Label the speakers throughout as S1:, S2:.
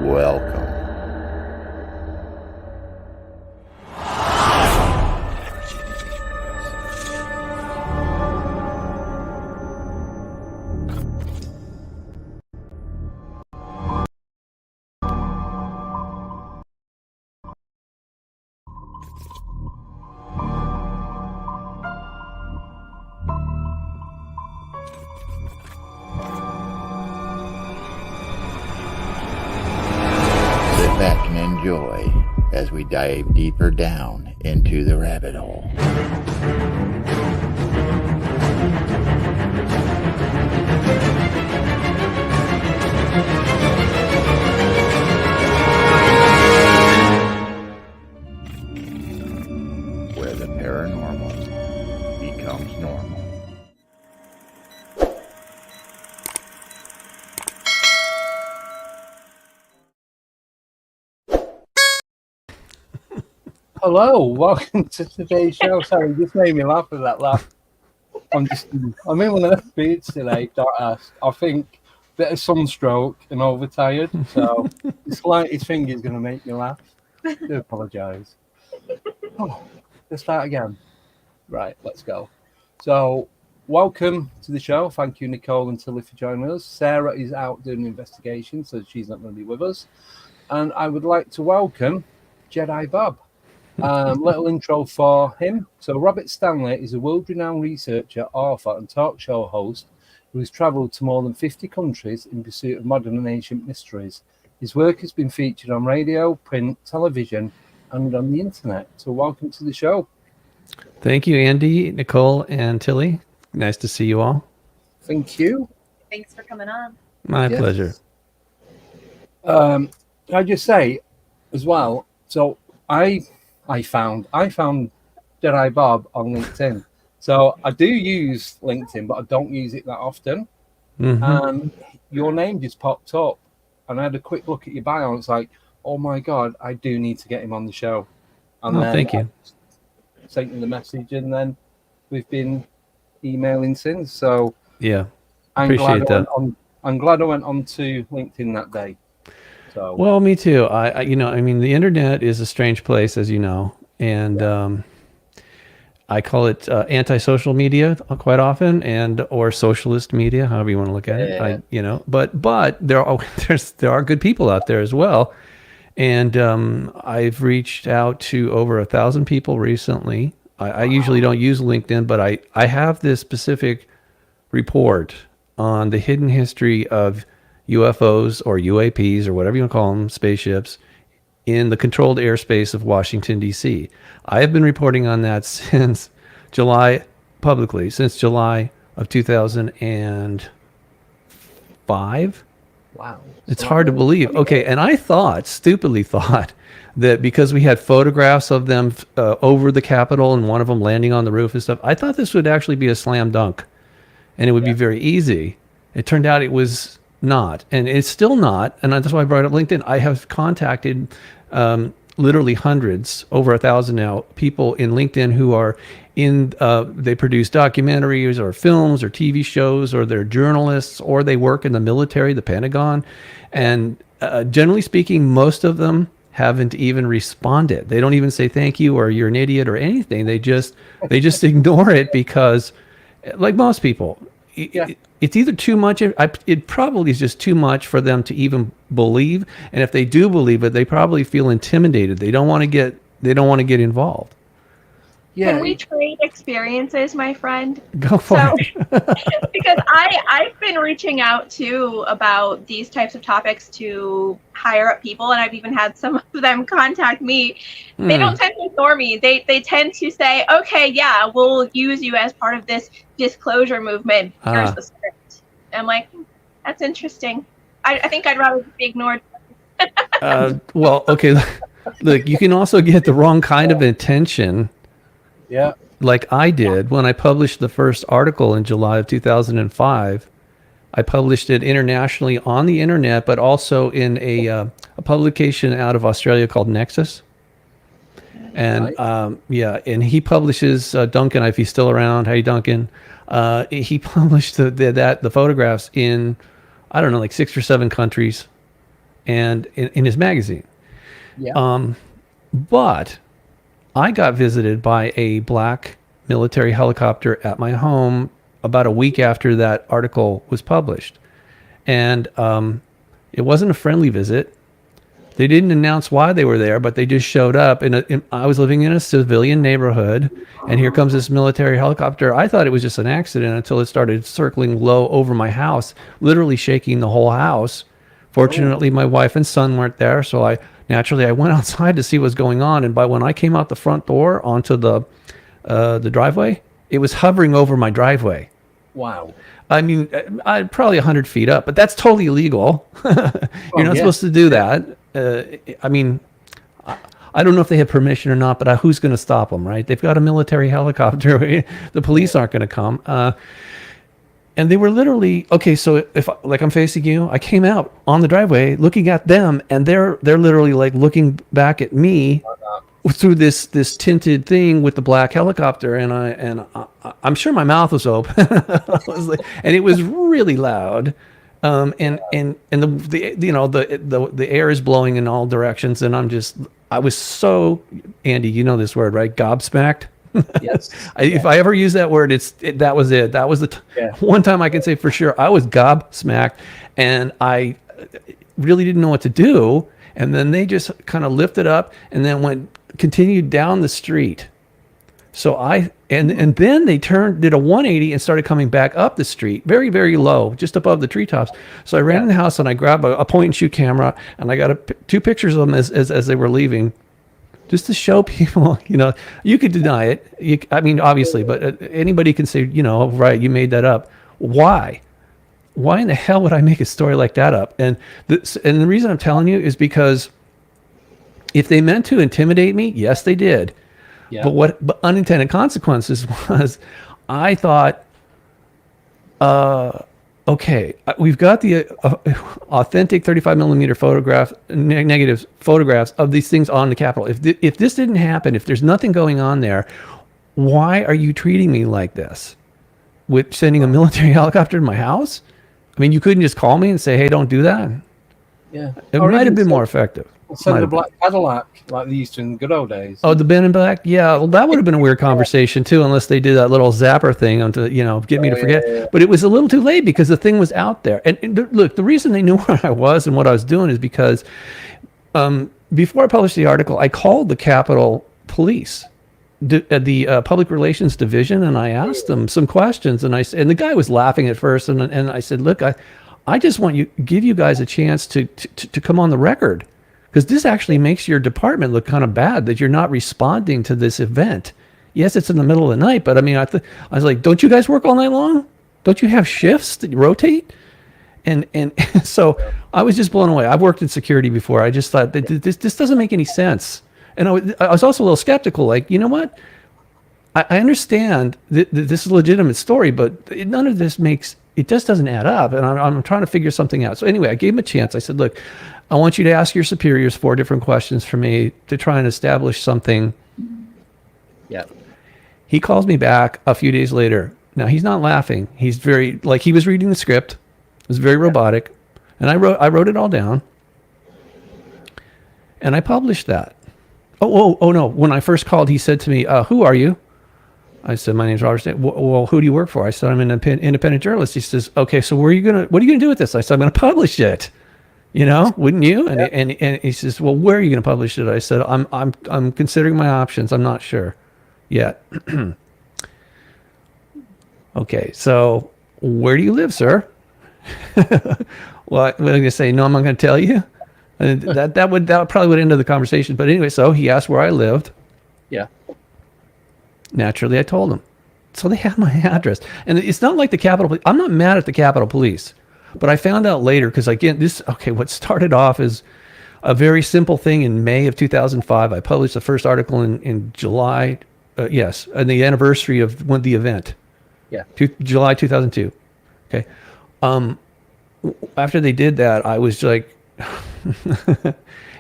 S1: Welcome. Sit back and enjoy as we dive deeper down into the rabbit hole. Where the paranormal becomes normal.
S2: Hello, welcome to today's show. Sorry, you just made me laugh with that laugh. I'm in one of the beats today. I think a bit of sunstroke and overtired, so the slightest thing is going to make me laugh. I do apologise. Oh, let's start again. Right, let's go. So, welcome to the show. Thank you, Nicole and Tilly, for joining us. Sarah is out doing an investigation, so she's not going to be with us. And I would like to welcome Jedi Bob. Little intro for him. So Robert Stanley is a world-renowned researcher, author and talk show host who has travelled to more than 50 countries in pursuit of modern and ancient mysteries. His work has been featured on radio, print, television and on the internet. So welcome to the show.
S3: Thank you, Andy, Nicole and Tilly. Nice to see you all.
S2: Thank you.
S4: Thanks for coming on.
S3: My pleasure.
S2: Can I just say as well, so I found Jedi Bob on LinkedIn. So I do use LinkedIn, but I don't use it that often.
S3: Mm-hmm.
S2: And your name just popped up, and I had a quick look at your bio, and it's like, oh my God, I do need to get him on the show. And then
S3: thank you.
S2: I sent you the message, and then we've been emailing since. So
S3: yeah, appreciate that.
S2: I'm glad I went on to LinkedIn that day. So.
S3: Well, me too. I mean, the internet is a strange place, as you know, and I call it anti-social media quite often, or socialist media, however you want to look at it. But there are good people out there as well, and I've reached out to over 1,000 people recently. I usually don't use LinkedIn, but I have this specific report on the hidden history of UFOs or UAPs or whatever you want to call them, spaceships, in the controlled airspace of Washington, D.C. I have been reporting on that since July of 2005.
S2: Wow.
S3: It's hard to believe. Okay, and I stupidly thought, that because we had photographs of them over the Capitol and one of them landing on the roof and stuff, I thought this would actually be a slam dunk and it would be very easy. It turned out it was not, and it's still not, and that's why I brought up LinkedIn. I have contacted literally hundreds, over 1,000 now, people in LinkedIn who are they produce documentaries or films or TV shows, or they're journalists, or they work in the military, the Pentagon, and generally speaking, most of them haven't even responded. They don't even say thank you or you're an idiot or anything. They just ignore it because, like most people, it's either too much. It probably is just too much for them to even believe. And if they do believe it, they probably feel intimidated. They don't want to get involved.
S4: Yeah. Can we trade experiences, my friend?
S3: Go for it.
S4: Because I've been reaching out too about these types of topics to higher up people, and I've even had some of them contact me. They don't tend to ignore me. They tend to say, okay, yeah, we'll use you as part of this disclosure movement. Here's the script. And I'm like, that's interesting. I think I'd rather be ignored.
S3: Well, okay. Look, you can also get the wrong kind of intention.
S2: Yeah.
S3: Like I did when I published the first article in July of 2005. I published it internationally on the internet, but also in a publication out of Australia called Nexus. And and he publishes Duncan, if he's still around. Hey, Duncan. He published the photographs in, I don't know, like 6 or 7 countries. and in his magazine.
S2: Yeah.
S3: But I got visited by a black military helicopter at my home about a week after that article was published. And it wasn't a friendly visit. They didn't announce why they were there, but they just showed up. And I was living in a civilian neighborhood, and here comes this military helicopter. I thought it was just an accident until it started circling low over my house, literally shaking the whole house. Fortunately, my wife and son weren't there, so I went outside to see what was going on. And when I came out the front door onto the driveway, it was hovering over my driveway.
S2: Wow.
S3: I mean, probably 100 feet up, but that's totally illegal. You're not supposed to do that. I mean, I don't know if they have permission or not, but who's going to stop them, right? They've got a military helicopter. The police aren't going to come. And they were literally, okay, so if I'm facing you, I came out on the driveway looking at them, and they're literally like looking back at me through this tinted thing with the black helicopter, and I'm sure my mouth was open. And it was really loud. And the air is blowing in all directions, and I was so, Andy, you know this word, right? Gobsmacked.
S2: Yes.
S3: If I ever use that word, that was it. That was the one time I can say for sure I was gobsmacked, and I really didn't know what to do. And then they just kind of lifted up and then continued down the street. So and then they did a 180 and started coming back up the street, very, very low, just above the treetops. So I ran in the house and I grabbed a point and shoot camera, and I got two pictures of them as they were leaving, just to show people, you could deny it. I mean, obviously, but anybody can say, right, you made that up. Why? Why in the hell would I make a story like that up? And the reason I'm telling you is because if they meant to intimidate me, yes, they did. Yeah. But unintended consequences was, I thought, okay, we've got the authentic 35 millimeter negative photographs of these things on the Capitol. If this didn't happen, if there's nothing going on there, why are you treating me like this? With sending a military helicopter to my house? I mean, you couldn't just call me and say, hey, don't do that.
S2: Yeah.
S3: It might have been more effective.
S2: Send the black Cadillac like they used to in the good old days.
S3: Oh, the Ben in Black? Yeah, well, that would have been a weird conversation too, unless they did that little zapper thing to, get me to forget. Yeah. But it was a little too late because the thing was out there. And look, the reason they knew where I was and what I was doing is because before I published the article, I called the Capitol Police, the Public Relations Division, and I asked them some questions. And the guy was laughing at first, and I said, look, I just want give you guys a chance to come on the record. Because this actually makes your department look kind of bad that you're not responding to this event. Yes, it's in the middle of the night, but I mean, I was like, don't you guys work all night long? Don't you have shifts that you rotate? And so I was just blown away. I've worked in security before. I just thought that this doesn't make any sense. And I was also a little skeptical. Like, you know what? I understand that this is a legitimate story, but none of this it just doesn't add up. And I'm trying to figure something out. So anyway, I gave him a chance. I said, look, I want you to ask your superiors 4 different questions for me to try and establish something.
S2: Yeah.
S3: He calls me back a few days later. Now, he's not laughing. He's very, like, he was reading the script. It was very robotic. And I wrote it all down. And I published that. Oh, no. When I first called, he said to me, who are you? I said, my name's Robert Stanley. Well, who do you work for? I said, I'm an independent journalist. He says, okay, so what are you going to do with this? I said, I'm going to publish it. Wouldn't you? And he says, well, where are you going to publish it? I said, I'm considering my options. I'm not sure yet. Okay, so where do you live, sir? Well, I'm going to say, no, I'm not going to tell you. And that probably would end the conversation. But anyway, so he asked where I lived.
S2: Yeah.
S3: Naturally, I told him. So they have my address. And it's not like the Capitol Police. I'm not mad at the Capitol Police. But I found out later, because again, what started off as a very simple thing in May of 2005. I published the first article in July, on the anniversary of the event.
S2: Yeah.
S3: July 2002. Okay. After they did that, I was like,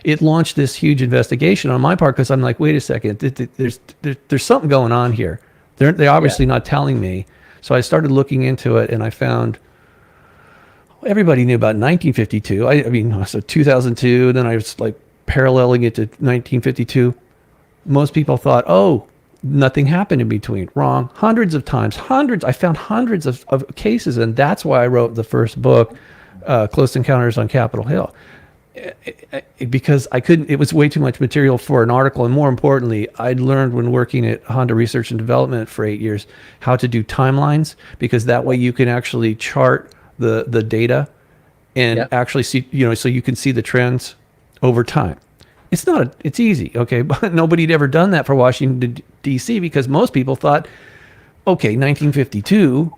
S3: it launched this huge investigation on my part, because I'm like, wait a second, there's something going on here. They're obviously not telling me. So I started looking into it, and I found everybody knew about 1952. I mean, so 2002, then I was like paralleling it to 1952. Most people thought, oh, nothing happened in between. Wrong. Hundreds of times, I found hundreds of cases, and that's why I wrote the first book, Close Encounters on Capitol Hill. Because I couldn't, it was way too much material for an article. And more importantly, I'd learned when working at Honda Research and Development for 8 years how to do timelines, because that way you can actually chart the data and actually see, so you can see the trends over time. It's easy, okay, but nobody had ever done that for Washington, D.C., because most people thought, okay, 1952,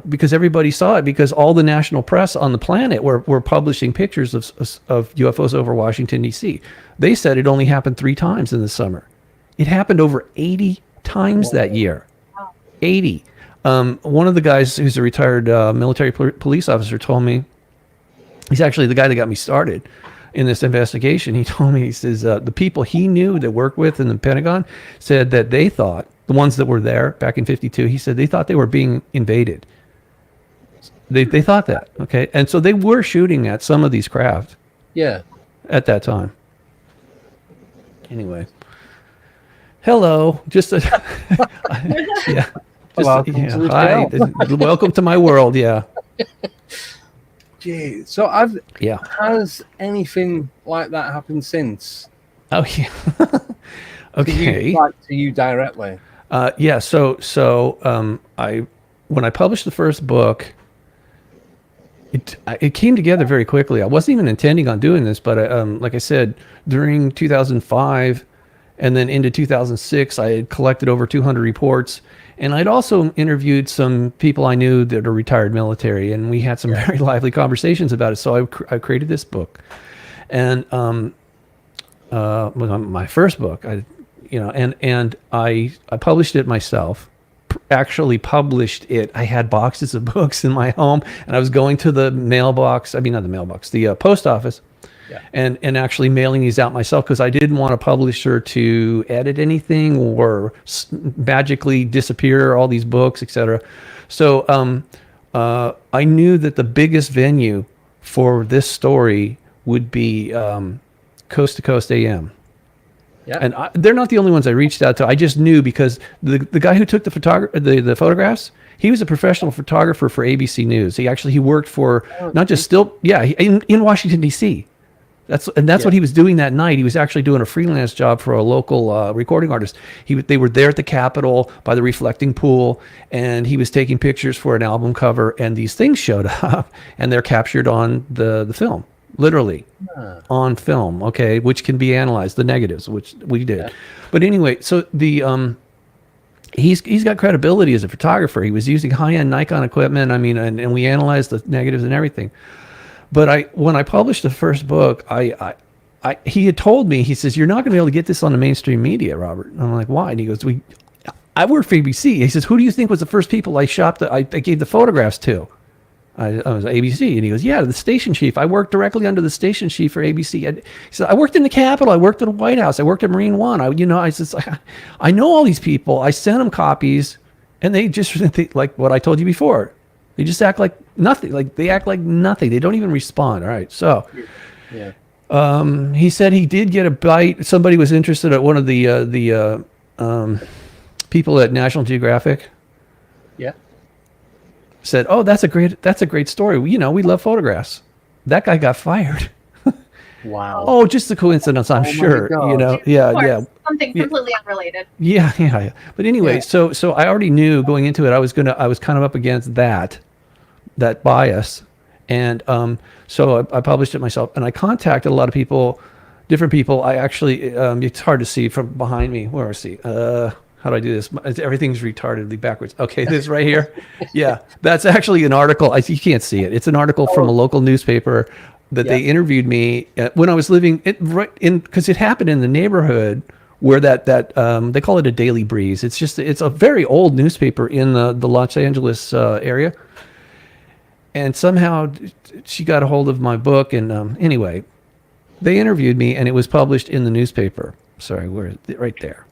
S3: because everybody saw it, because all the national press on the planet were publishing pictures of UFOs over Washington, D.C. They said it only happened 3 times in the summer. It happened over 80 times that year. 80. One of the guys who's a retired military police officer told me, he's actually the guy that got me started in this investigation. He told me, he says, the people he knew that worked with in the Pentagon said that they thought, the ones that were there back in 52, he said they thought they were being invaded. They thought that, okay? And so they were shooting at some of these craft.
S2: Yeah.
S3: At that time. Anyway. Hello. Yeah. Hi. Welcome to my world, yeah.
S2: Gee, so has anything like that happened since?
S3: Oh yeah. Okay.
S2: To you directly.
S3: Yeah. So when I published the first book, it came together very quickly. I wasn't even intending on doing this, but like I said, during 2005 and then into 2006, I had collected over 200 reports. And I'd also interviewed some people I knew that are retired military, and we had some very lively conversations about it. So I created this book, and my first book, I published it myself. Actually published it. I had boxes of books in my home, and I was going to the mailbox. I mean, not the mailbox, the post office. Yeah. And actually mailing these out myself, because I didn't want a publisher to edit anything or magically disappear all these books, etc. So I knew that the biggest venue for this story would be Coast to Coast AM. Yeah. And they're not the only ones I reached out to. I just knew, because the guy who took the photographs, he was a professional photographer for ABC News. He worked for in Washington, D.C. That's what he was doing that night. He was actually doing a freelance job for a local recording artist. They were there at the Capitol by the reflecting pool, and he was taking pictures for an album cover, and these things showed up, and they're captured on the film, literally on film, okay, which can be analyzed, the negatives, which we did. Yeah. But anyway, so he's got credibility as a photographer. He was using high-end Nikon equipment, and we analyzed the negatives and everything. But when I published the first book, he had told me, he says, you're not going to be able to get this on the mainstream media, Robert. And I'm like, why? And he goes, I work for ABC. He says, who do you think was the first people I gave the photographs to? I was ABC. And he goes, yeah, the station chief. I worked directly under the station chief for ABC. He said, I worked in the Capitol. I worked at the White House. I worked at Marine One. I know all these people. I sent them copies, and they like what I told you before. They just act like nothing. They act like nothing. They don't even respond. All right. So, he said he did get a bite. Somebody was interested at one of the people at National Geographic. Yeah. Said, "Oh, that's a great story. We love photographs." That guy got fired.
S2: Wow.
S3: Oh, just a coincidence, I'm sure. Yeah.
S4: Something completely unrelated.
S3: Yeah. But anyway, so I already knew going into it, I was kind of up against that bias, and so I published it myself, and I contacted a lot of people, different people. I actually, it's hard to see from behind me. Where is he? How do I do this? Everything's retardedly backwards. Okay, this right here. Yeah, that's actually an article. You can't see it. It's an article from a local newspaper that they interviewed me when I was living because it happened in the neighborhood where that they call it a daily breeze. It's a very old newspaper in the Los Angeles area. And somehow she got a hold of my book, and anyway, they interviewed me, and it was published in the newspaper. Sorry, where is it? Right there.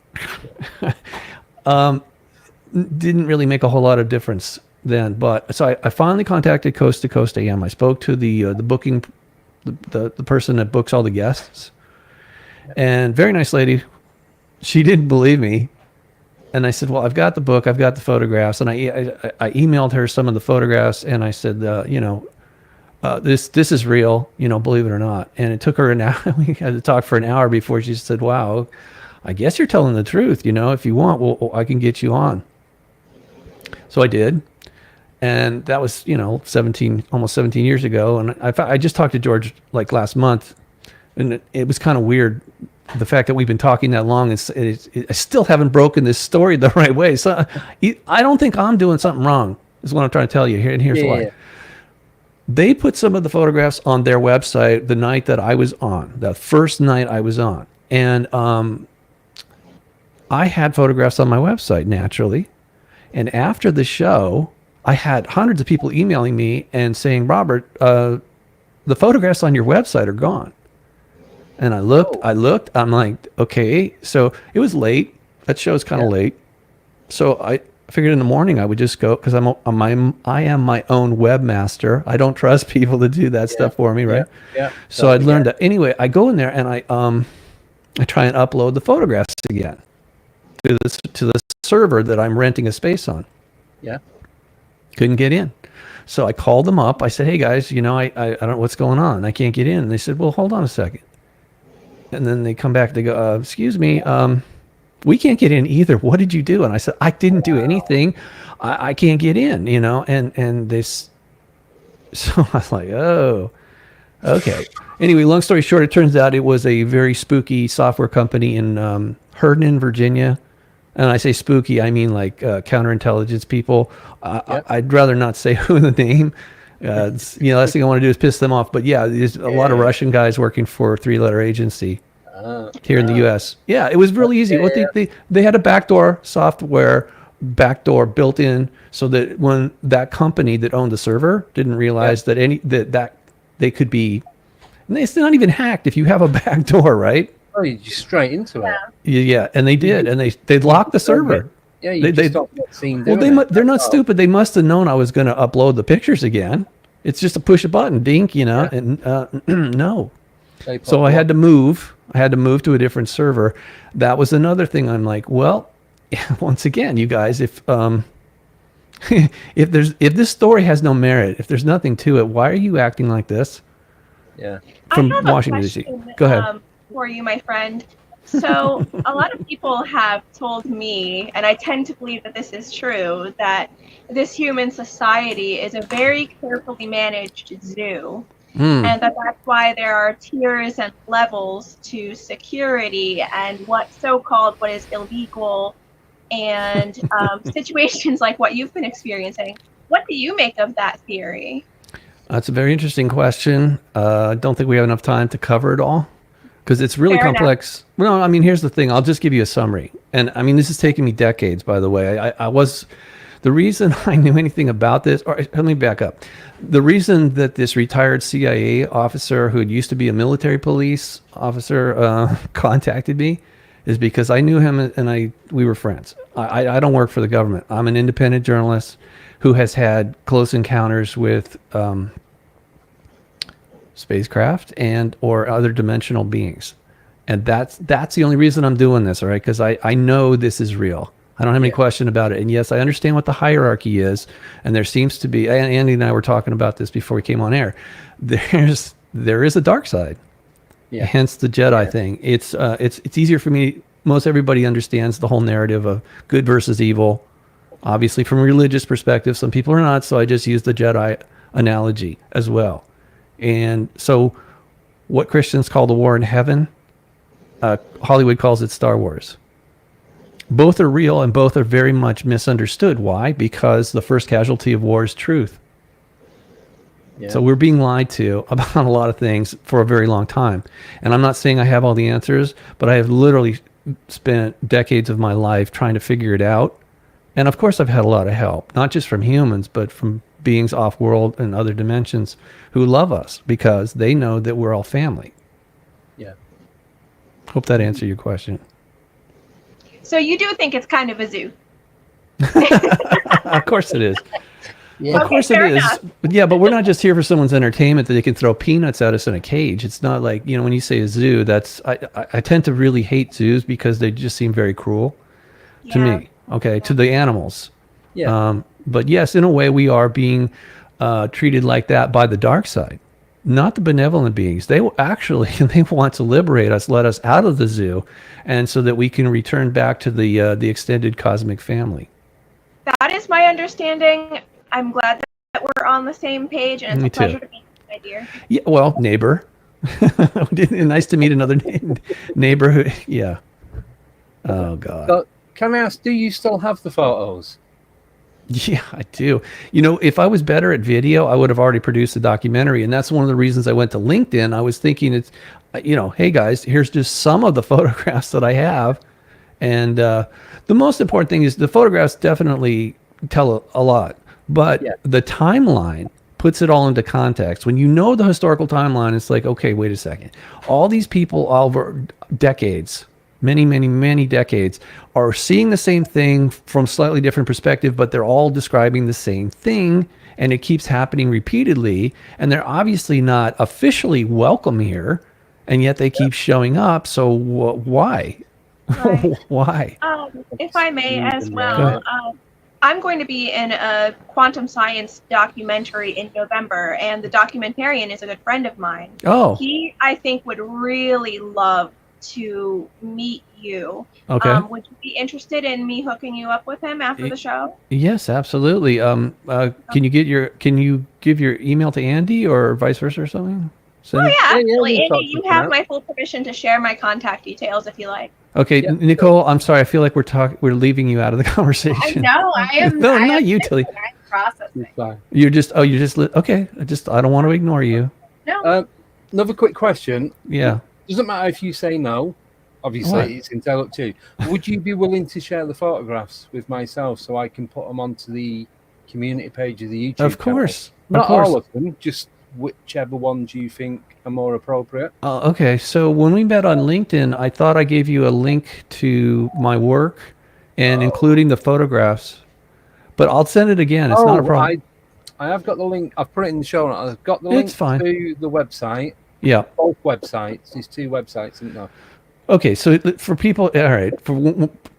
S3: Didn't really make a whole lot of difference then. But so I finally contacted Coast to Coast AM. I spoke to the booking, the person that books all the guests, and very nice lady. She didn't believe me. And I said, well, I've got the book, I've got the photographs. And I emailed her some of the photographs, and I said, this is real, believe it or not. And it took her an hour. We had to talk for an hour before she said, wow, I guess you're telling the truth. If you want, well, I can get you on. So I did. And that was, almost 17 years ago. And I just talked to George like last month, and it was kind of weird. The fact that we've been talking that long, I still haven't broken this story the right way. So I don't think I'm doing something wrong, is what I'm trying to tell you here. And here's why. They put some of the photographs on their website the night that I was on, the first night I was on. And I had photographs on my website, naturally. And after the show, I had hundreds of people emailing me and saying, Robert, the photographs on your website are gone. And I looked, I'm like, okay. So it was late. That show's kind of late. So I figured in the morning I would just go, because I am my own webmaster. I don't trust people to do that stuff for me, right?
S2: Yeah.
S3: So I'd learned that. Anyway, I go in there and I try and upload the photographs again to the server that I'm renting a space on.
S2: Yeah.
S3: Couldn't get in. So I called them up. I said, hey guys, I don't know what's going on. I can't get in. And they said, well, hold on a second. And then they come back, they go, excuse me, we can't get in either. What did you do? And I said, I didn't do anything. I can't get in, and this. So I was like, oh, okay. Anyway, long story short, it turns out it was a very spooky software company in Herndon, Virginia. And I say spooky, I mean like counterintelligence people. I'd rather not say who the name. Last thing I want to do is piss them off. But yeah, there's a lot of Russian guys working for a 3-letter agency here in the U.S. Yeah, it was really easy. What they had a backdoor software built in, so that when that company that owned the server didn't realize that that they could be, and it's not even hacked if you have a backdoor, right?
S2: Oh, you just straight into it.
S3: Yeah, and they did, and they locked the server.
S2: Yeah, they stopped that scene doing
S3: they're not stupid. They must have known I was going to upload the pictures again. It's just a push a button, dink, and no. So I had to move. I had to move to a different server. That was another thing. I'm like, well, once again, you guys, if if this story has no merit, if there's nothing to it, why are you acting like this?
S2: Yeah.
S3: From
S4: I have
S3: Washington
S4: a
S3: D.C.
S4: question,
S3: Go ahead.
S4: For you, my friend. So a lot of people have told me, and I tend to believe that this is true, that this human society is a very carefully managed zoo. And that's why there are tiers and levels to security and what is illegal, and situations like what you've been experiencing. What do you make of that theory?
S3: That's a very interesting question. I don't think we have enough time to cover it all, because it's really complex. Well, I mean, here's the thing. I'll just give you a summary. And I mean, this has taken me decades, by the way. The reason I knew anything about this, or let me back up. The reason that this retired CIA officer who had used to be a military police officer contacted me is because I knew him and we were friends. I don't work for the government. I'm an independent journalist who has had close encounters with spacecraft and or other dimensional beings. And that's the only reason I'm doing this, all right? Because I know this is real. I don't have any question about it. And yes, I understand what the hierarchy is. And there seems to be, Andy and I were talking about this before we came on air. There is a dark side. Yeah. Hence the Jedi thing. It's easier for me. Most everybody understands the whole narrative of good versus evil. Obviously, from a religious perspective, some people are not. So I just use the Jedi analogy as well. And so what Christians call the war in heaven, Hollywood calls it Star Wars. Both are real and both are very much misunderstood. Why? Because the first casualty of war is truth. Yeah. So we're being lied to about a lot of things for a very long time. And I'm not saying I have all the answers, but I have literally spent decades of my life trying to figure it out. And of course, I've had a lot of help, not just from humans, but from beings off-world and other dimensions who love us because they know that we're all family.
S2: Yeah.
S3: Hope that answered your question.
S4: So you do think it's kind of a zoo?
S3: Of course it is.
S2: Yeah.
S3: Of course it is. Yeah, but we're not just here for someone's entertainment that they can throw peanuts at us in a cage. It's not like, when you say a zoo, I tend to really hate zoos because they just seem very cruel to me. Okay, to the animals.
S2: Yeah.
S3: But yes, in a way, we are being treated like that by the dark side, not the benevolent beings. They want to liberate us, let us out of the zoo, and so that we can return back to the extended cosmic family.
S4: That is my understanding. I'm glad that we're on the same page, and it's a pleasure to meet you, my dear. Yeah,
S3: well, neighbor. Nice to meet another neighbor. Yeah. Oh, God.
S2: So, can I ask, do you still have the photos?
S3: Yeah, I do. If I was better at video, I would have already produced a documentary. And that's one of the reasons I went to LinkedIn. I was thinking hey, guys, here's just some of the photographs that I have. And the most important thing is the photographs definitely tell a lot. But the timeline puts it all into context. When you know the historical timeline, it's like, okay, wait a second. All these people over decades, many, many, many decades, are seeing the same thing from slightly different perspective, but they're all describing the same thing, and it keeps happening repeatedly. And they're obviously not officially welcome here, and yet they keep showing up. So why?
S4: Right.
S3: Why?
S4: If I may as well, I'm going to be in a quantum science documentary in November, and the documentarian is a good friend of mine.
S3: Oh.
S4: He, I think, would really love to meet you.
S3: Okay.
S4: Would you be interested in me hooking you up with him after the show?
S3: Yes, absolutely. Can you give your email to Andy or vice versa or something?
S4: Absolutely. Andy, you have my full permission to share my contact details if you like.
S3: Okay, yeah. Nicole, I'm sorry. I feel like we're leaving you out of the conversation.
S5: No, I am.
S3: No, not you, Tilly.
S5: I'm processing.
S3: Okay. I don't want to ignore you.
S5: No.
S2: Another quick question.
S3: Yeah.
S2: Doesn't matter if you say no. Obviously, it's entirely up to you. Would you be willing to share the photographs with myself so I can put them onto the community page of the YouTube
S3: Of course.
S2: channel?
S3: Not
S2: all of them, just whichever ones you think are more appropriate.
S3: Okay, so when we met on LinkedIn, I thought I gave you a link to my work and including the photographs. But I'll send it again. It's not a problem.
S2: I have got the link. I've put it in the show notes. I've got the link to the website.
S3: Yeah.
S2: Both websites. There's two websites, isn't there?
S3: Okay, so for people, all right,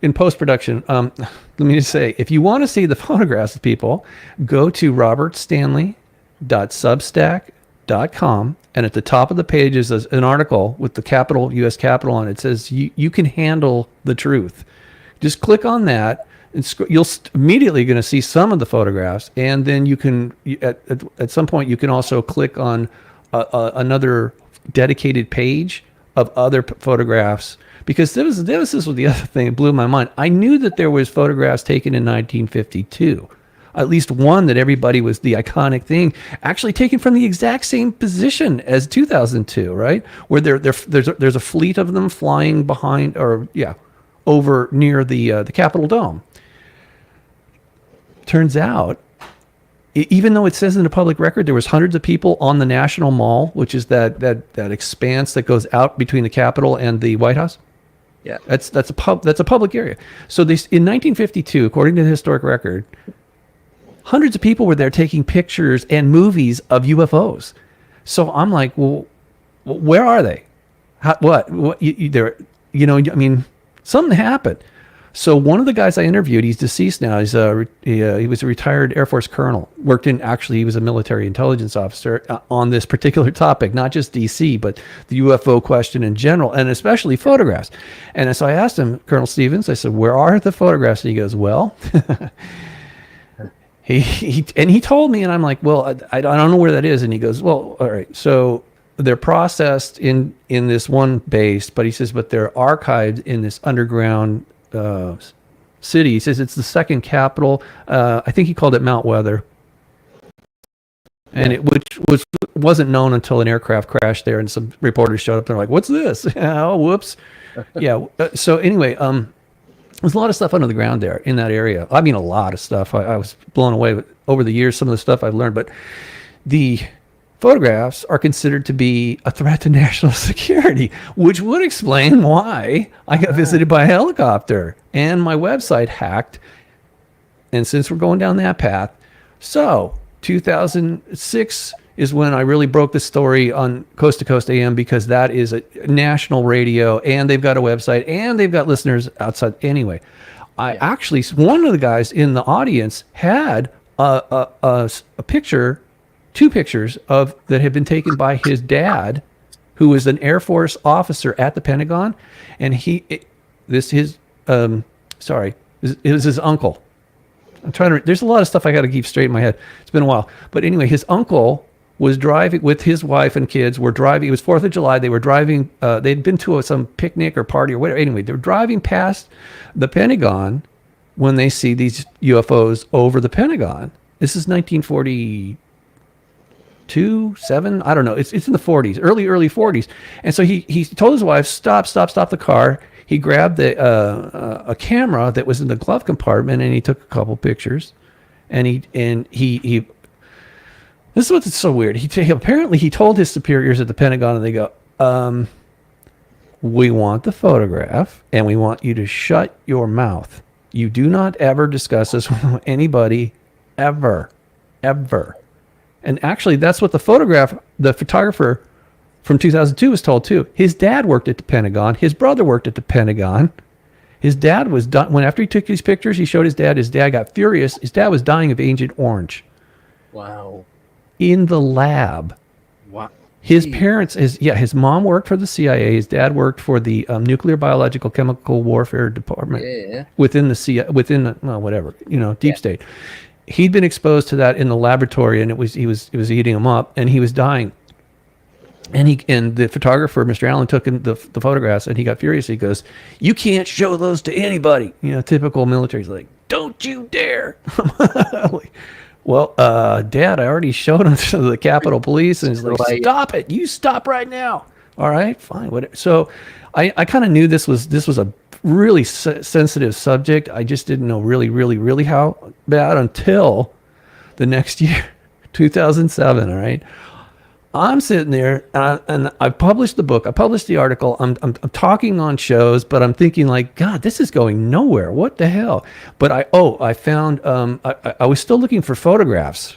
S3: in post-production, let me just say, if you want to see the photographs of people, go to robertstanley.substack.com, and at the top of the page is an article with the capital, U.S. capital on it. It says, you can handle the truth. Just click on that, and you'll immediately going to see some of the photographs, and then you can, at some point, you can also click on another dedicated page of other photographs, because this was the other thing that blew my mind. I knew that there was photographs taken in 1952, at least one that everybody was the iconic thing, actually taken from the exact same position as 2002, right? Where there's a fleet of them flying behind, over near the Capitol Dome. Turns out, even though it says in the public record there was hundreds of people on the National Mall, which is that expanse that goes out between the Capitol and the White House.
S2: Yeah,
S3: that's a public area. So in 1952, according to the historic record, hundreds of people were there taking pictures and movies of UFOs. So I'm like, well, where are they? Something happened. So one of the guys I interviewed, he's deceased now. He was a retired Air Force colonel. He was a military intelligence officer on this particular topic, not just DC, but the UFO question in general, and especially photographs. And so I asked him, Colonel Stevens, I said, where are the photographs? And he goes, well, he told me, and I'm like, well, I don't know where that is. And he goes, well, all right. So they're processed in this one base, but he says, but they're archived in this underground city. He says it's the second capital. I think he called it Mount Weather, and which wasn't known until an aircraft crashed there, and some reporters showed up. They're like, "What's this?" Oh, whoops. Yeah. So anyway, there's a lot of stuff under the ground there in that area. I mean, a lot of stuff. I was blown away over the years. Some of the stuff I've learned, but the photographs are considered to be a threat to national security, which would explain why I got visited by a helicopter and my website hacked. And since we're going down that path, So 2006 is when I really broke the story on Coast to Coast AM, because that is a national radio, and they've got a website, and they've got listeners outside. Anyway, I actually, one of the guys in the audience had a picture, 2 pictures of that had been taken by his dad, who was an Air Force officer at the Pentagon, and it was his uncle. I'm trying to. There's a lot of stuff I got to keep straight in my head. It's been a while, but anyway, his uncle was driving with his wife and kids. Were driving. It was 4th of July. They were driving. They'd been to some picnic or party or whatever. Anyway, they were driving past the Pentagon when they see these UFOs over the Pentagon. This is 1942, 7. I don't know. It's in the 40s, early 40s. And so he told his wife, stop the car. He grabbed a camera that was in the glove compartment, and he took a couple pictures. And he this is what's so weird. Apparently he told his superiors at the Pentagon, and they go, we want the photograph, and we want you to shut your mouth. You do not ever discuss this with anybody, ever. And actually, that's what the photographer from 2002 was told too. His dad worked at the Pentagon. His brother worked at the Pentagon. His dad was done after he took these pictures. He showed his dad. His dad got furious. His dad was dying of Agent Orange.
S2: Wow.
S3: In the lab.
S2: What?
S3: His parents, his mom worked for the CIA. His dad worked for the Nuclear Biological Chemical Warfare Department.
S2: Yeah.
S3: Within the CIA, deep state. He'd been exposed to that in the laboratory, and it was eating him up, and he was dying. And the photographer, Mr. Allen, took the photographs, and he got furious. He goes, "You can't show those to anybody." Typical military. He's like, "Don't you dare!" Like, well, Dad, I already showed them to the Capitol Police, and he's like, "Stop it! You stop right now!" All right, fine, whatever. So, I kind of knew this was a really sensitive subject. I just didn't know really how bad until the next year, 2007. All right. I'm sitting there, and I published the book. I published the article. I'm talking on shows, but I'm thinking like, God, this is going nowhere. What the hell? But I found I was still looking for photographs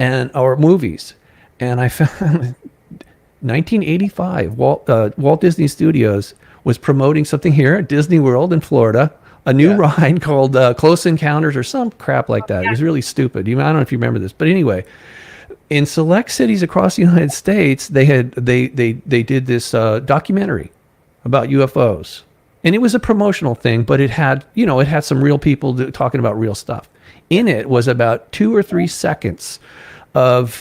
S3: or movies, and I found 1985 Walt Disney Studios was promoting something here at Disney World in Florida, a new ride called Close Encounters or some crap like that. It was really stupid. I don't know if you remember this, but anyway. In select cities across the United States, they did this documentary about UFOs, and it was a promotional thing, but it had some real people talking about real stuff. In it was about 2 or 3 seconds of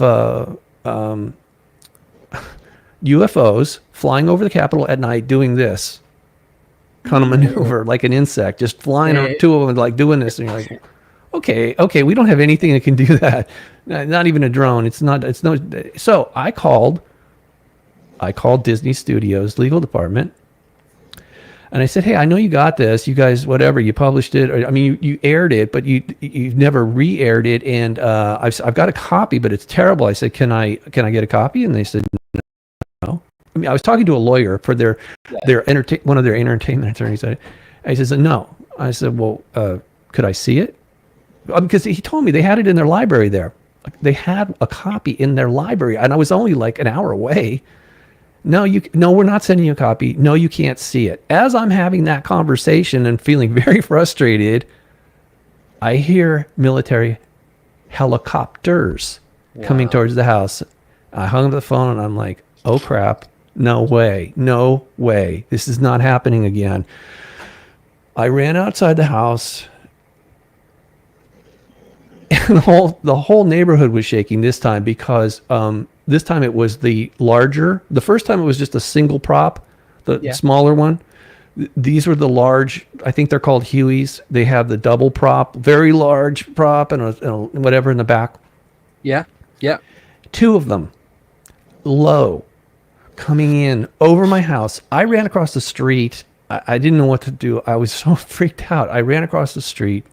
S3: UFOs flying over the Capitol at night doing this kind of maneuver, like an insect, just flying on 2 of them, like doing this, and you're like, okay, we don't have anything that can do that. Not even a drone. It's no. So I called Disney Studios legal department, and I said, hey, I know you got this. You guys, whatever, you published it. I mean, you aired it, but you've never re-aired it, and I've got a copy, but it's terrible. I said, can I get a copy? And they said, no. I mean, I was talking to a lawyer for one of their entertainment attorneys. I said, no. I said, well, could I see it? Because he told me they had it in their library there. They had a copy in their library, and I was only like an hour away. No, we're not sending you a copy. No, you can't see it. As I'm having that conversation and feeling very frustrated, I hear military helicopters coming towards the house. I hung up the phone, and I'm like, oh crap, no way. This is not happening again. I ran outside the house. And the whole neighborhood was shaking this time because this time it was the larger. The first time it was just a single prop, the smaller one. These were the large. I think they're called Hueys. They have the double prop, very large prop, and a whatever in the back. Yeah. 2 of them, low, coming in over my house. I ran across the street. I didn't know what to do. I was so freaked out. I ran across the street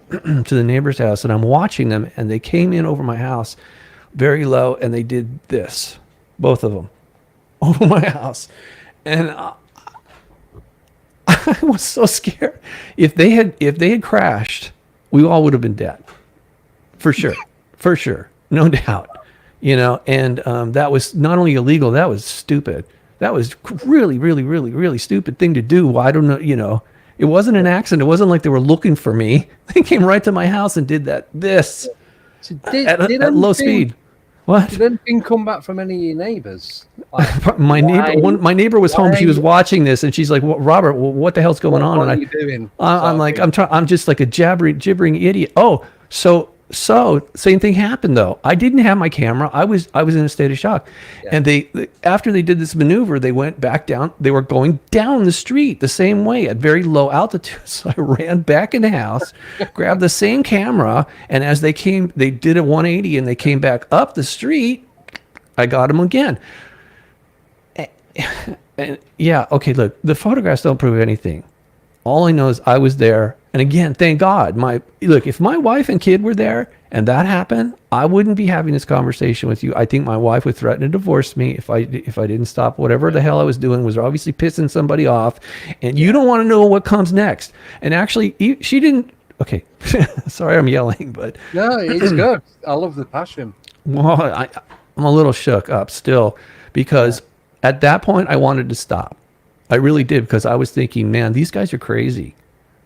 S3: to the neighbor's house, and I'm watching them, and they came in over my house very low, and they did this, both of them, over my house. And I was so scared. If they had crashed, we all would have been dead. for sure, no doubt. And that was not only illegal, that was stupid. That was really, really, really, really stupid thing to do. Well, I don't know, it wasn't an accident. It wasn't like they were looking for me. They came right to my house and did this at low speed. What?
S2: Did anything come back from any of your neighbors? Like,
S3: my neighbor was home. She was watching this, and she's like, well, "Robert, what the hell's going on?"
S2: What
S3: and
S2: are you doing?
S3: I'm just like a gibbering idiot. Oh, so same thing happened though. I didn't have my camera. I was in a state of shock. Yeah. And after they did this maneuver, they went back down. They were going down the street the same way at very low altitude. So I ran back in the house, grabbed the same camera, and as they did a 180 and they came back up the street. I got them again. And yeah, okay, look, the photographs don't prove anything. All I know is I was there. And again, thank God. If my wife and kid were there and that happened, I wouldn't be having this conversation with you. I think my wife would threaten to divorce me if I didn't stop whatever the hell I was doing. Was obviously pissing somebody off, and you don't want to know what comes next. And actually, she didn't. Okay, sorry, I'm yelling, but
S2: no, it's good. I love the passion.
S3: Well, I'm a little shook up still because at that point I wanted to stop. I really did, because I was thinking, man, these guys are crazy.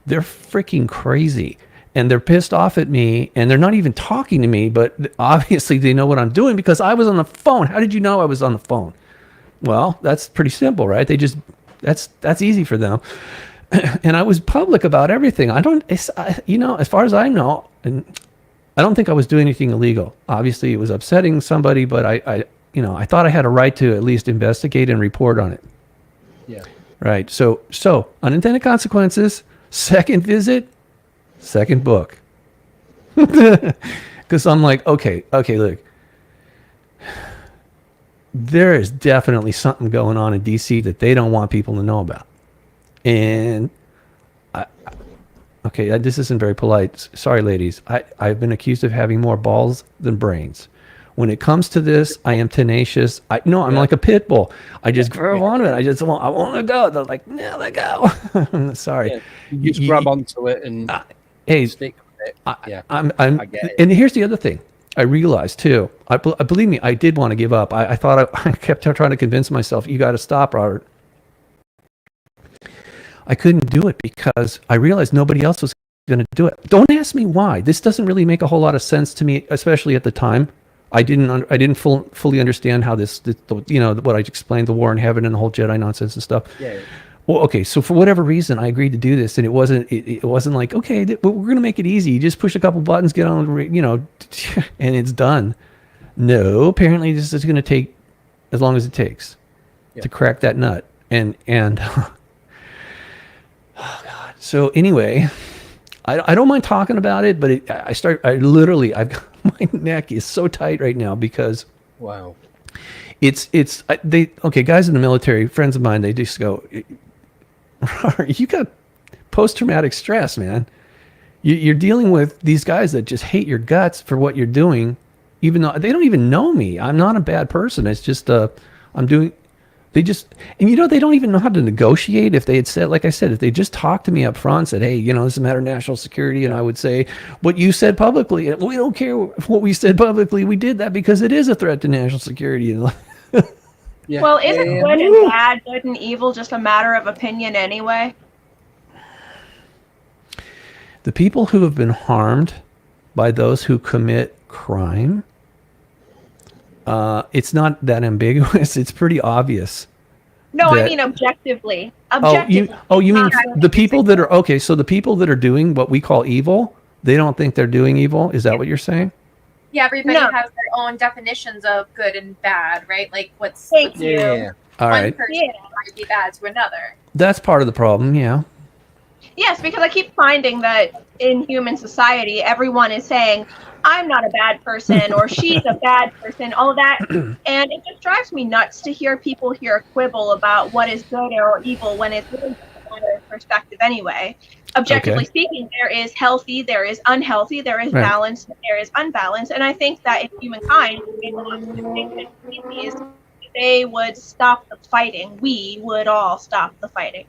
S3: They're freaking crazy. And they're pissed off at me, and they're not even talking to me, but obviously they know what I'm doing because I was on the phone. How did you know I was on the phone? Well, that's pretty simple, right? That's easy for them. And I was public about everything. As far as I know, and I don't think I was doing anything illegal. Obviously it was upsetting somebody, but I thought I had a right to at least investigate and report on it.
S2: Yeah. Right.
S3: So unintended consequences, second visit, second book. Because I'm like, okay, look. There is definitely something going on in DC that they don't want people to know about. And this isn't very polite. Sorry, ladies. I've been accused of having more balls than brains. When it comes to this, I am tenacious. I'm like a pit bull. I just grab onto it. I want to go. They're like, no, let go. Sorry.
S2: Yeah, you just grab onto it and stick with it.
S3: I
S2: get it.
S3: And here's the other thing. I realized too. Believe me, I did want to give up. I thought I kept trying to convince myself, you got to stop, Robert. I couldn't do it because I realized nobody else was going to do it. Don't ask me why. This doesn't really make a whole lot of sense to me, especially at the time. I didn't fully understand how this what I explained, the war in heaven and the whole Jedi nonsense and stuff.
S2: Yeah.
S3: Well, okay, so for whatever reason, I agreed to do this, and it wasn't like, okay, we're going to make it easy. You just push a couple buttons, get on, and it's done. No, apparently this is going to take as long as it takes to crack that nut. And oh God. So anyway, I don't mind talking about it, but my neck is so tight right now because
S2: wow,
S3: guys in the military, friends of mine, they just go, you got post-traumatic stress, man. You're dealing with these guys that just hate your guts for what you're doing, even though they don't even know me. I'm not a bad person. It's just they don't even know how to negotiate. If they had said, like I said, if they just talked to me up front, said, hey, this is a matter of national security, and I would say, what you said publicly, and we don't care what we said publicly. We did that because it is a threat to national security.
S2: Yeah.
S4: Well, isn't good and bad, good and evil just a matter of opinion anyway?
S3: The people who have been harmed by those who commit crime, it's not that ambiguous. It's pretty obvious.
S4: No, I mean objectively. You
S3: mean the people that are okay? So the people that are doing what we call evil, they don't think they're doing evil. Is that what you're saying?
S5: Yeah, everybody has their own definitions of good and bad, right? Like what's
S4: Thank
S5: you.
S4: you.
S3: All right.
S5: One person might be bad to another.
S3: That's part of the problem. Yeah.
S4: Yes, because I keep finding that in human society, everyone is saying, I'm not a bad person, or she's a bad person, all that. And it just drives me nuts to hear people here quibble about what is good or evil when it's really just a matter of perspective anyway. Objectively speaking, there is healthy, there is unhealthy, there is balance, there is unbalanced. And I think that if humankind, they would stop the fighting. We would all stop the fighting.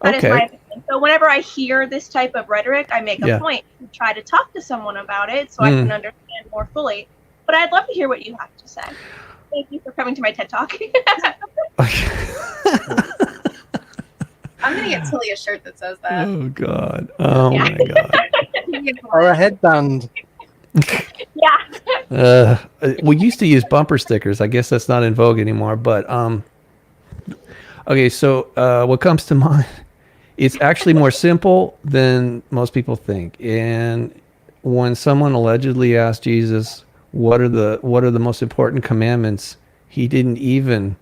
S4: That is
S3: Okay.
S4: my opinion. So whenever I hear this type of rhetoric, I make
S3: Yeah.
S4: a point to try to talk to someone about it so I can understand more fully. But I'd love to hear what you have to say. Thank you for coming to my TED Talk.
S5: I'm gonna get Tilly a shirt that says that.
S3: Oh God. Oh
S4: Yeah.
S3: my God.
S2: Or a headband.
S4: Yeah.
S3: We used to use bumper stickers. I guess that's not in vogue anymore. But okay. So what comes to mind? It's actually more simple than most people think. And when someone allegedly asked Jesus, "What are the most important commandments?" He didn't even.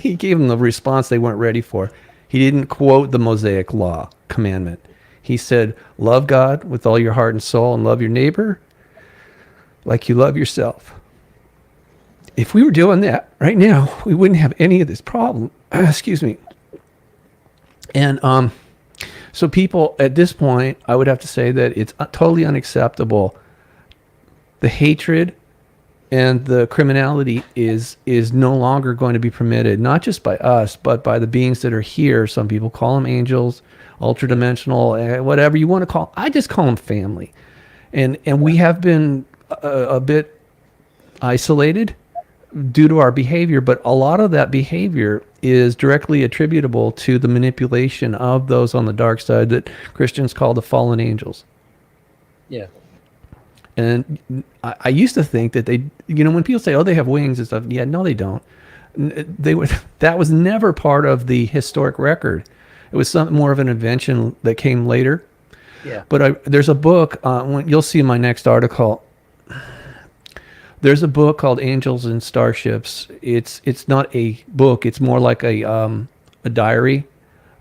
S3: He gave them the response they weren't ready for. He didn't quote the Mosaic Law commandment. He said, "Love God with all your heart and soul, and love your neighbor like you love yourself." If we were doing that right now, we wouldn't have any of this problem. Excuse me. And so people at this point, I would have to say that it's totally unacceptable. The hatred and the criminality is no longer going to be permitted, not just by us, but by the beings that are here. Some people call them angels, ultradimensional, whatever you want to call. I just call them family. And we have been a bit isolated due to our behavior, but a lot of that behavior is directly attributable to the manipulation of those on the dark side that Christians call the fallen angels.
S2: Yeah.
S3: And I used to think that they, when people say, "Oh, they have wings and stuff," yeah, no, they don't. That was never part of the historic record. It was something more of an invention that came later.
S2: Yeah.
S3: But there's a book. You'll see in my next article. There's a book called Angels and Starships. It's not a book. It's more like a diary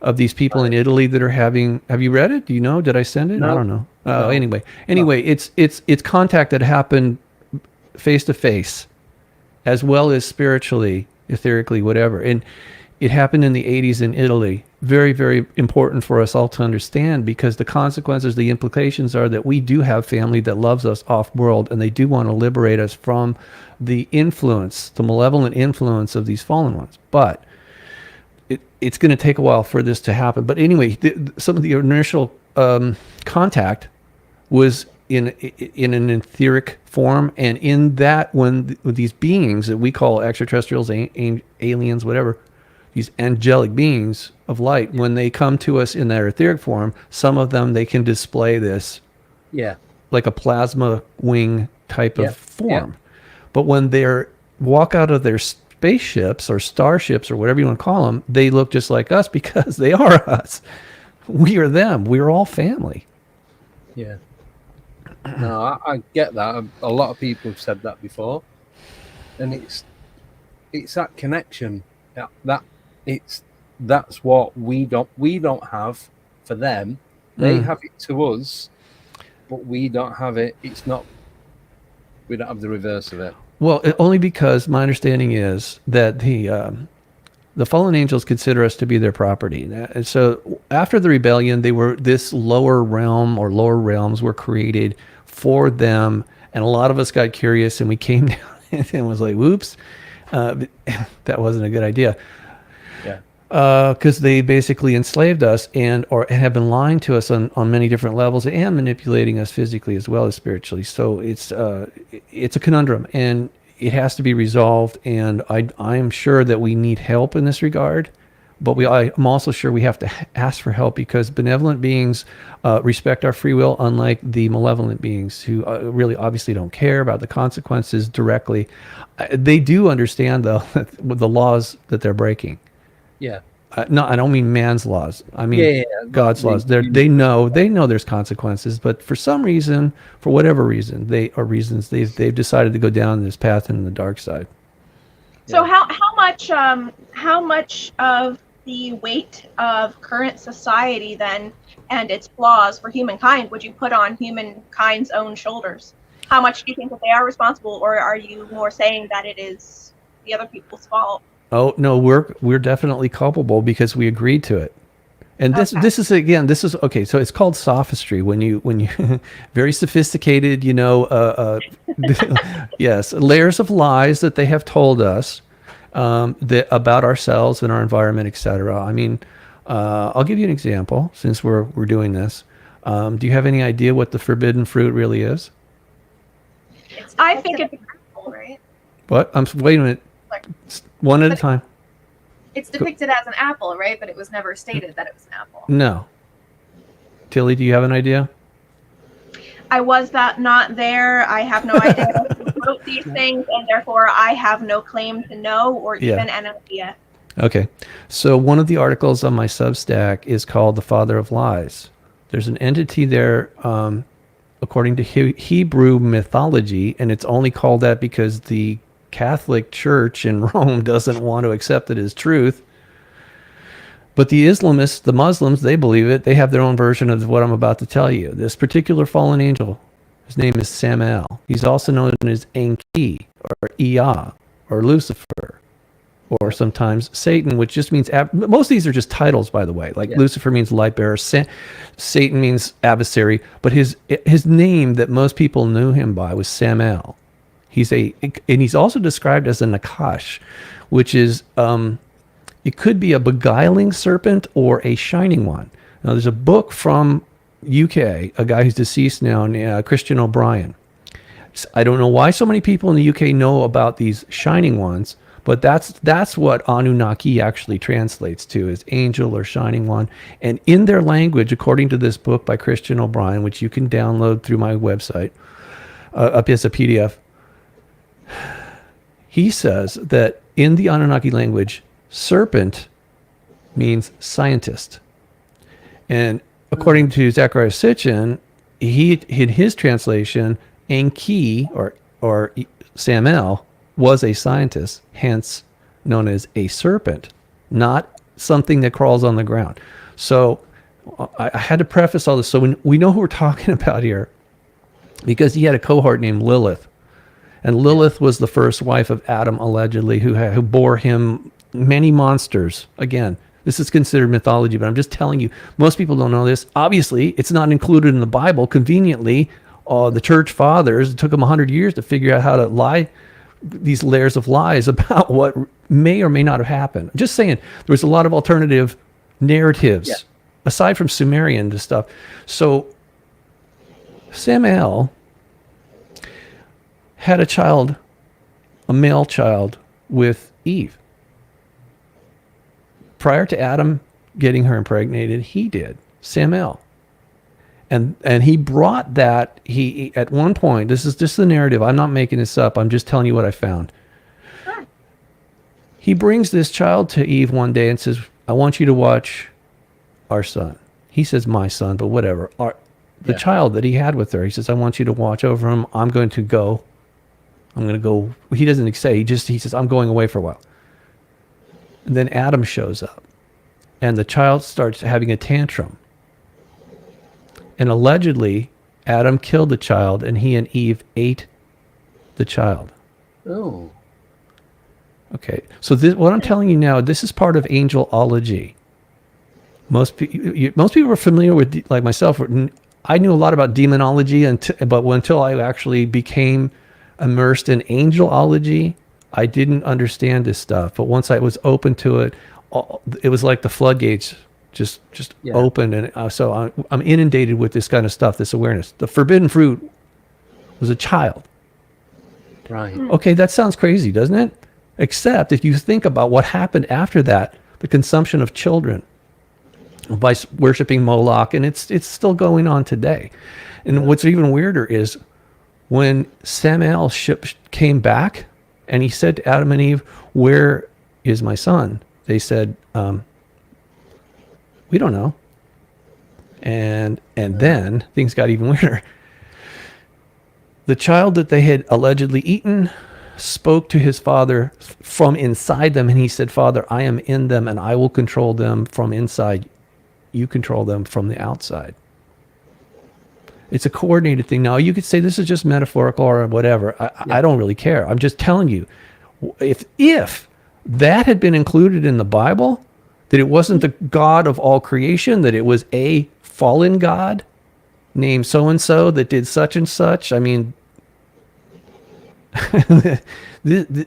S3: of these people in Italy that are having. Have you read it? Do you know? Did I send it?
S2: No.
S3: I don't know.
S2: No.
S3: Anyway, it's contact that happened face to face, as well as spiritually, etherically, whatever. And it happened in the 80s in Italy. Very, very important for us all to understand, because the consequences, the implications are that we do have family that loves us off-world, and they do want to liberate us from the influence, the malevolent influence of these fallen ones. But it's going to take a while for this to happen. But anyway, some of the initial contact was in an etheric form, and in that, when these beings that we call extraterrestrials, aliens, whatever, these angelic beings of light, when they come to us in their etheric form, some of them, they can display this, like a plasma wing type of form. But when they walk out of their spaceships or starships or whatever you want to call them, they look just like us, because they are us. We are them. We're all family.
S2: Yeah. No, I get that. A lot of people have said that before, and it's that connection that's what we don't have for them. They have it to us, but we don't have it. We don't have the reverse of it.
S3: Well, only because my understanding is that the fallen angels consider us to be their property. And so after the rebellion, this lower realm, or lower realms, were created for them. And a lot of us got curious, and we came down and was like, whoops, that wasn't a good idea.
S2: Yeah.
S3: Because they basically enslaved us or have been lying to us on many different levels, and manipulating us physically as well as spiritually. So it's a conundrum, and it has to be resolved. And I am sure that we need help in this regard, but I'm also sure we have to ask for help, because benevolent beings respect our free will, unlike the malevolent beings who really obviously don't care about the consequences directly. They do understand, though, the laws that they're breaking.
S2: Yeah.
S3: No, I don't mean man's laws. I mean God's laws. They know there's consequences, but for some reason, for whatever reason, they've decided to go down this path in the dark side.
S4: So how much of the weight of current society then and its flaws for humankind would you put on humankind's own shoulders? How much do you think that they are responsible, or are you more saying that it is the other people's fault?
S3: Oh no, we're definitely culpable, because we agreed to it. And this is okay. So it's called sophistry when you very sophisticated, yes, layers of lies that they have told us about ourselves and our environment, etc. I mean, I'll give you an example since we're doing this. Do you have any idea what the forbidden fruit really is?
S4: I think it's
S5: apple, right?
S3: What? Wait a minute.
S5: Like,
S3: One at a time.
S5: it's depicted as an apple, right? But it was never stated that it was an apple.
S3: No. Tilly, do you have an idea?
S4: I was not there. I have no idea who wrote these things, and therefore I have no claim to know or even an idea.
S3: Okay. So one of the articles on my Substack is called The Father of Lies. There's an entity there, according to Hebrew mythology, and it's only called that because the Catholic Church in Rome doesn't want to accept it as truth. But the Islamists, the Muslims, they believe it. They have their own version of what I'm about to tell you. This particular fallen angel, his name is Samael. He's also known as Enki, or Ea, or Lucifer, or sometimes Satan, which just means, most of these are just titles, by the way. Like Lucifer means light bearer, Satan means adversary, but his name that most people knew him by was Samael. And he's also described as a Nakash, which is, it could be a beguiling serpent or a shining one. Now, there's a book from UK, a guy who's deceased now, Christian O'Brien. I don't know why so many people in the UK know about these shining ones, but that's what Anunnaki actually translates to, as angel or shining one. And in their language, according to this book by Christian O'Brien, which you can download through my website, up as a PDF, he says that in the Anunnaki language, serpent means scientist. And according to Zechariah Sitchin, in his translation, Enki or Samael was a scientist, hence known as a serpent, not something that crawls on the ground. So I had to preface all this. So we know who we're talking about here, because he had a cohort named Lilith. And Lilith was the first wife of Adam, allegedly, who bore him many monsters. Again, this is considered mythology, but I'm just telling you, most people don't know this. Obviously, it's not included in the Bible. Conveniently, the church fathers, it took them 100 years to figure out how to lie these layers of lies about what may or may not have happened. I'm just saying, there was a lot of alternative narratives, aside from Sumerian stuff. So Samael had a child, a male child, with Eve. Prior to Adam getting her impregnated, he did, Samael. And he brought that, he at one point, this is just the narrative, I'm not making this up, I'm just telling you what I found. He brings this child to Eve one day and says, I want you to watch our son. He says, my son, but whatever. The child that he had with her, he says, I want you to watch over him. I'm going to go. He doesn't say, he says, I'm going away for a while. And then Adam shows up, and the child starts having a tantrum. And allegedly, Adam killed the child, and he and Eve ate the child.
S2: Oh.
S3: Okay, so what I'm telling you now, this is part of angelology. Most people are familiar with, like myself. I knew a lot about demonology, but until I actually became immersed in angelology, I didn't understand this stuff. But once I was open to it, it was like the floodgates just opened, and so I'm inundated with this kind of stuff, this awareness. The forbidden fruit was a child.
S2: Right.
S3: Okay, that sounds crazy, doesn't it? Except if you think about what happened after that, the consumption of children by worshiping Moloch, and it's still going on today. And what's even weirder is when Samael came back and he said to Adam and Eve, where is my son? They said, we don't know. And then things got even weirder. The child that they had allegedly eaten spoke to his father from inside them, and he said, Father, I am in them and I will control them from inside. You control them from the outside. It's a coordinated thing. Now, you could say this is just metaphorical or whatever. I don't really care. I'm just telling you, if that had been included in the Bible, that it wasn't the God of all creation, that it was a fallen God named so-and-so that did such and such. I mean, do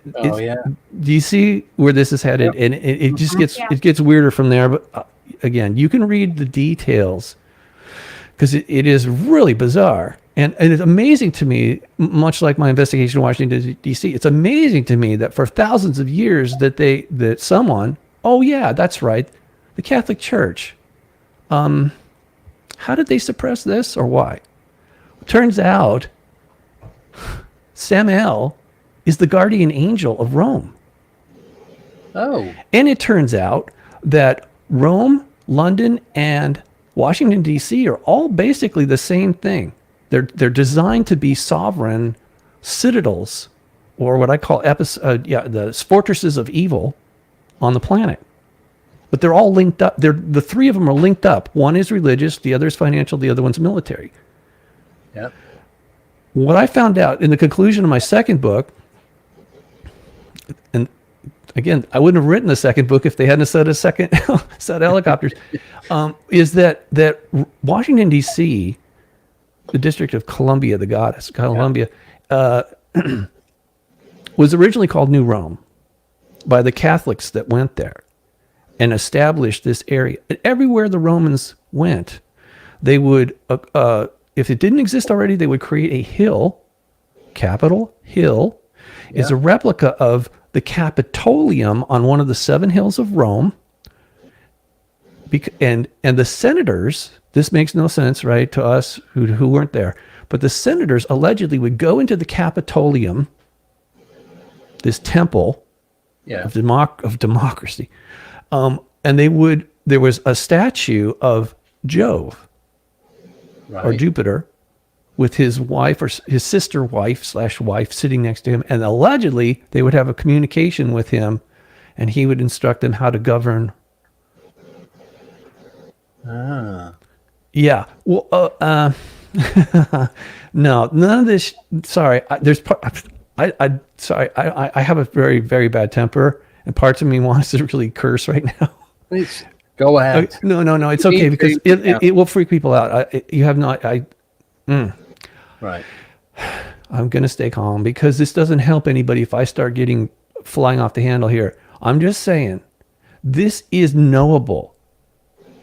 S3: you see where this is headed? And it just gets weirder from there. But again, you can read the details because it is really bizarre. And it's amazing to me, much like my investigation in Washington, D.C., it's amazing to me that for thousands of years that someone, oh yeah, that's right, the Catholic Church, how did they suppress this or why? Turns out Samael is the guardian angel of Rome.
S2: Oh.
S3: And it turns out that Rome, London, and Washington, D.C. are all basically the same thing. They're designed to be sovereign citadels, or what I call the fortresses of evil on the planet. But they're all linked up. The three of them are linked up. One is religious, the other is financial, the other one's military.
S2: Yep.
S3: What I found out in the conclusion of my second book, and again, I wouldn't have written the second book if they hadn't said a second set of helicopters, is that Washington, D.C., the District of Columbia, the goddess, Columbia, was originally called New Rome by the Catholics that went there and established this area. And everywhere the Romans went, they would, if it didn't exist already, they would create a hill. Capitol Hill is a replica of the Capitolium on one of the 7 hills of Rome. And the senators, this makes no sense, right, to us who weren't there, but the senators allegedly would go into the Capitolium, this temple of democracy, and there was a statue of Jove or Jupiter with his wife or his sister wife sitting next to him, and allegedly they would have a communication with him, and he would instruct them how to govern. Yeah. Well, no, none of this. Sorry, I have a very, very bad temper, and parts of me wants to really curse right now.
S2: Please go ahead.
S3: No, it's okay because it will freak people out.
S2: Right.
S3: I'm gonna stay calm because this doesn't help anybody if I start getting flying off the handle here. I'm just saying, this is knowable.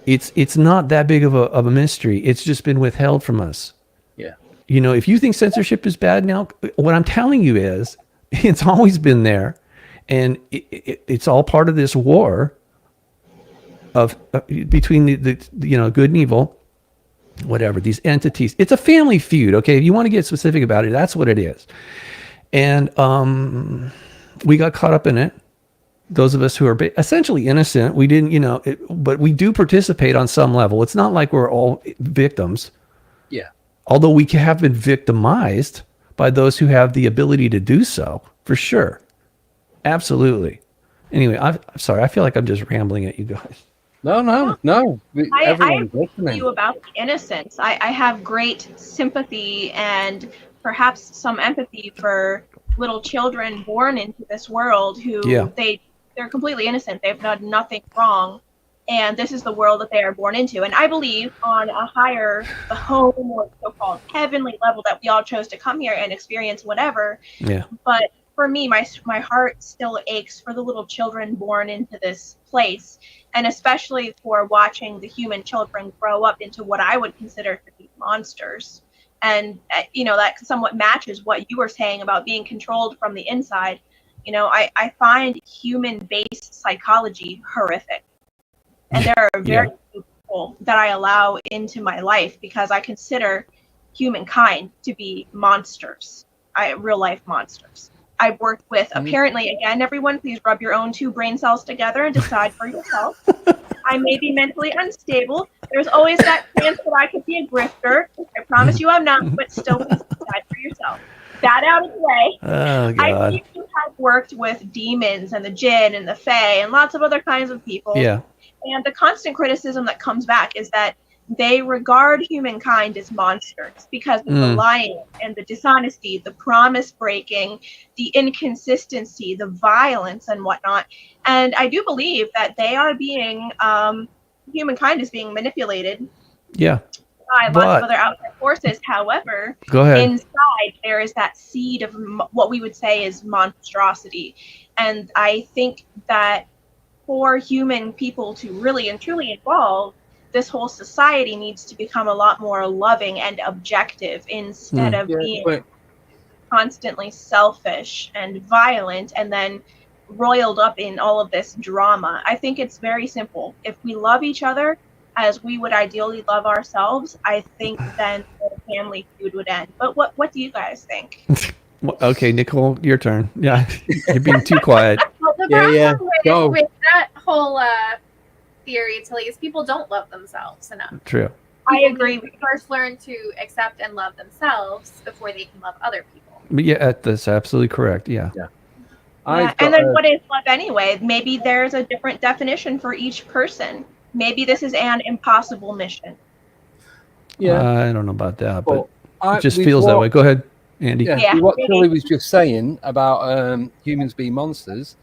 S3: It's not that big of a mystery. It's just been withheld from us.
S2: Yeah.
S3: You know, if you think censorship is bad now, what I'm telling you is it's always been there, and it's all part of this war of between the good and evil, whatever, these entities. It's a family feud, okay? If you want to get specific about it, that's what it is. And we got caught up in it. Those of us who are essentially innocent, we didn't, but we do participate on some level. It's not like we're all victims.
S2: Yeah.
S3: Although we have been victimized by those who have the ability to do so, for sure. Absolutely. Anyway, I'm sorry. I feel like I'm just rambling at you guys.
S2: No.
S4: I
S2: Everyone's
S4: agree with
S2: listening.
S4: you about the innocence. I have great sympathy and perhaps some empathy for little children born into this world who they're completely innocent. They've done nothing wrong. And this is the world that they are born into. And I believe on a higher, the home or so-called heavenly level that we all chose to come here and experience whatever.
S3: Yeah.
S4: But for me, my heart still aches for the little children born into this place. And especially for watching the human children grow up into what I would consider to be monsters. And, that somewhat matches what you were saying about being controlled from the inside. I find human-based psychology horrific. And there are very few people that I allow into my life because I consider humankind to be monsters, real-life monsters. I've worked with, apparently, again, everyone, please rub your own 2 brain cells together and decide for yourself. I may be mentally unstable. There's always that chance that I could be a grifter. I promise you I'm not, but still, please decide for yourself. That out of the way.
S3: Oh, God.
S4: I think you have worked with demons and the jinn and the fae and lots of other kinds of people.
S3: Yeah.
S4: And the constant criticism that comes back is that they regard humankind as monsters because of the lying and the dishonesty, the promise breaking, the inconsistency, the violence and whatnot. And I do believe that they are being, humankind is being manipulated.
S3: Yeah.
S4: By lots of other outside forces. However,
S3: go ahead.
S4: Inside there is that seed of what we would say is monstrosity. And I think that for human people to really and truly evolve, this whole society needs to become a lot more loving and objective instead of being constantly selfish and violent and then roiled up in all of this drama. I think it's very simple. If we love each other as we would ideally love ourselves, I think then the family feud would end. But what do you guys think?
S3: Okay, Nicole, your turn. Yeah, you're being too quiet.
S5: Well, the problem with that whole theory, Tilly, is people don't love themselves enough.
S3: True.
S4: I agree.
S5: We first learn to accept and love themselves before they can love other people.
S3: But yeah, that's absolutely correct. Yeah.
S4: And then what is love anyway? Maybe there's a different definition for each person. Maybe this is an impossible mission.
S3: Yeah. I don't know about that, but it just feels that way. Go ahead, Andy.
S2: What Tilly was just saying about humans being monsters,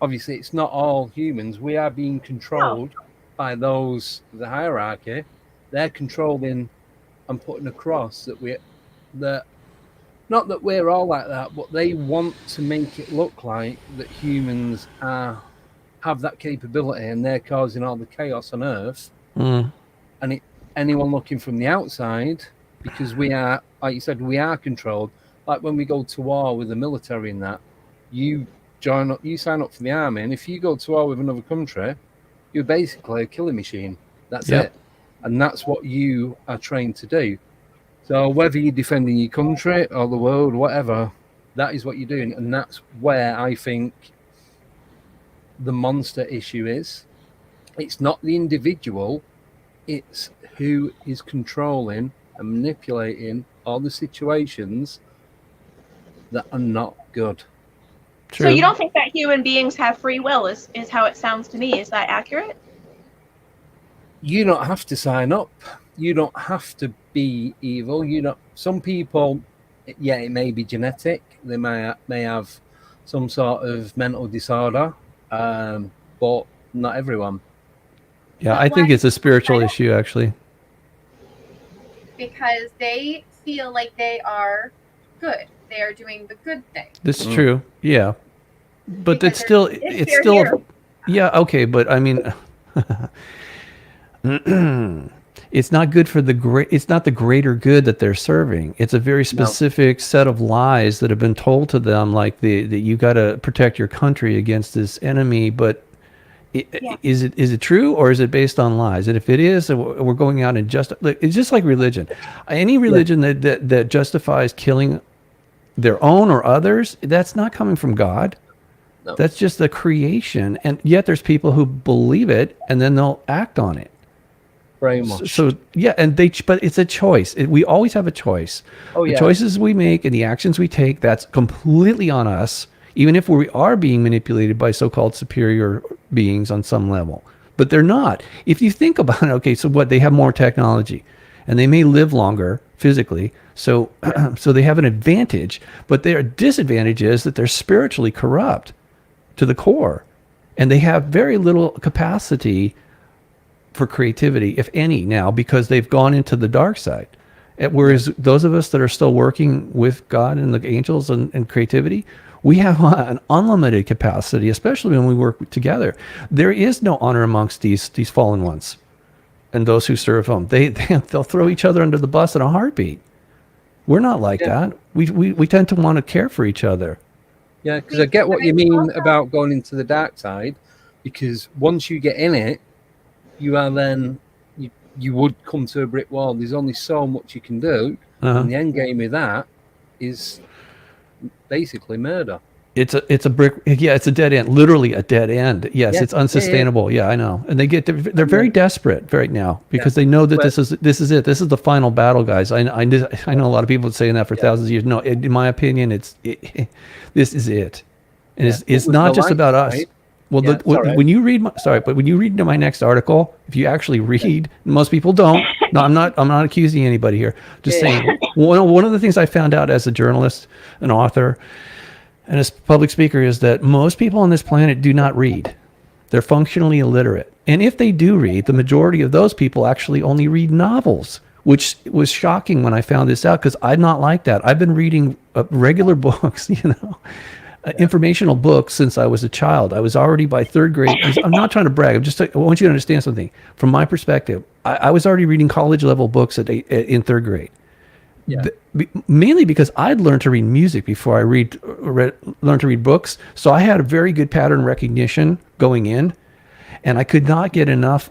S2: obviously it's not all humans. We are being controlled by those, the hierarchy. They're controlling and putting across that not that we're all like that, but they want to make it look like that humans have that capability and they're causing all the chaos on Earth. And anyone looking from the outside, because we are, like you said, we are controlled. Like when we go to war with the military and that, you sign up for the army, and if you go to war with another country, you're basically a killing machine. That's it. And that's what you are trained to do. So whether you're defending your country or the world, whatever, that is what you're doing. And that's where I think the monster issue is. It's not the individual, it's who is controlling and manipulating all the situations that are not good.
S3: True.
S4: So you don't think that human beings have free will is how it sounds to me. Is that accurate?
S2: You don't have to sign up. You don't have to be evil. Some people, it may be genetic. They may have some sort of mental disorder, but not everyone.
S3: Yeah, I think it's a spiritual issue, actually.
S5: Because they feel like they are good. They are doing the good thing.
S3: This is true. Yeah. But it's still, yeah, okay. But I mean, it's not good for it's not the greater good that they're serving. It's a very specific set of lies that have been told to them, like that you got to protect your country against this enemy. But is it true, or is it based on lies? And if it is, we're going out and it's just like religion. Any religion that justifies killing their own or others, that's not coming from God. No. That's just the creation. And yet there's people who believe it and then they'll act on it.
S2: Very much.
S3: So yeah, but it's a choice. We always have a choice. The choices we make and the actions we take, that's completely on us, even if we are being manipulated by so-called superior beings on some level. But they're not. If you think about it, okay, so what? They have more technology and they may live longer physically. So they have an advantage, but their disadvantage is that they're spiritually corrupt to the core, and they have very little capacity for creativity, if any, now, because they've gone into the dark side. Whereas those of us that are still working with God and the angels and creativity, we have an unlimited capacity, especially when we work together. There is no honor amongst these fallen ones and those who serve them. They'll throw each other under the bus in a heartbeat. We're not like that. We tend to want to care for each other.
S2: Yeah, because I get what you mean about going into the dark side, because once you get in it, you are then you would come to a brick wall. There's only so much you can do, and the end game of that is basically murder.
S3: It's a brick. Yeah, it's a dead end. Literally a dead end. Yes, it's unsustainable. Yeah, I know. And they're very desperate right now because they know that this is it. This is the final battle, guys. I know a lot of people saying that for thousands of years. No, in my opinion, this is it, and it's not just about us. Right? Well, when you read my next article, if you actually read, most people don't. No, I'm not accusing anybody here. Just saying. One of the things I found out as a journalist, an author, and as a public speaker is that most people on this planet do not read. They're functionally illiterate. And if they do read, the majority of those people actually only read novels, which was shocking when I found this out, because I'm not like that. I've been reading regular books, informational books since I was a child. I was already by third grade. I'm not trying to brag. I want you to understand something. From my perspective, I was already reading college level books in third grade.
S2: Yeah.
S3: Mainly because I'd learned to read music before I learned to read books. So I had a very good pattern recognition going in, and I could not get enough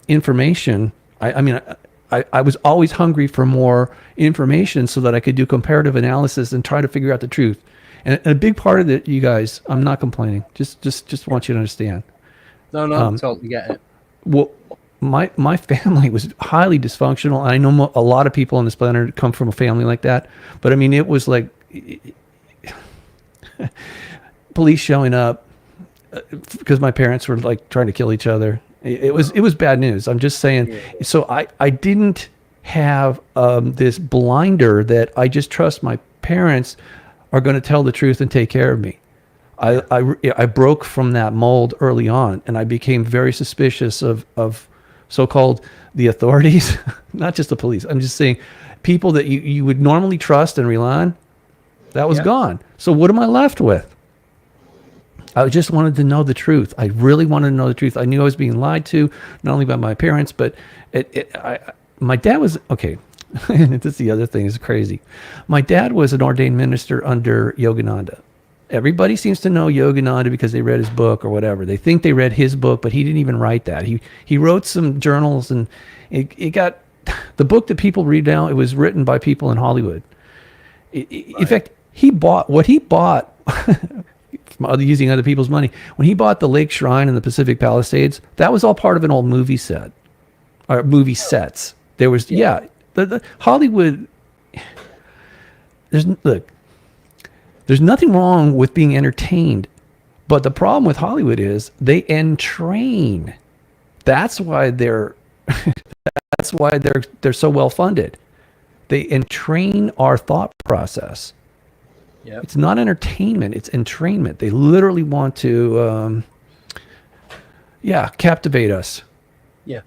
S3: information. I was always hungry for more information so that I could do comparative analysis and try to figure out the truth. And a big part of it, you guys, I'm not complaining. Just want you to understand.
S2: No, totally get it.
S3: Well, my family was highly dysfunctional. I know a lot of people on this planet come from a family like that. But I mean, it was like police showing up because my parents were like trying to kill each other. It was bad news. I'm just saying. Yeah. So I didn't have this blinder that I just trust my parents are going to tell the truth and take care of me. I broke from that mold early on, and I became very suspicious of so-called the authorities, not just the police. I'm just saying people that you would normally trust and rely on. That was gone. So what am I left with? I just wanted to know the truth. I really wanted to know the truth. I knew I was being lied to, not only by my parents, but my dad was, okay, and this is the other thing, is crazy. My dad was an ordained minister under Yogananda. Everybody seems to know Yogananda because they read his book or whatever. They think they read his book, but he didn't even write that. He wrote some journals, and it got, the book that people read now, it was written by people in Hollywood. In fact, what he bought using other people's money. When he bought the Lake Shrine in the Pacific Palisades, that was all part of an old movie set, or movie sets. There was, the Hollywood. There's nothing wrong with being entertained, but the problem with Hollywood is they entrain. That's why they're so well funded. They entrain our thought process. Yep. It's not entertainment, it's entrainment. They literally want to captivate us. Yeah.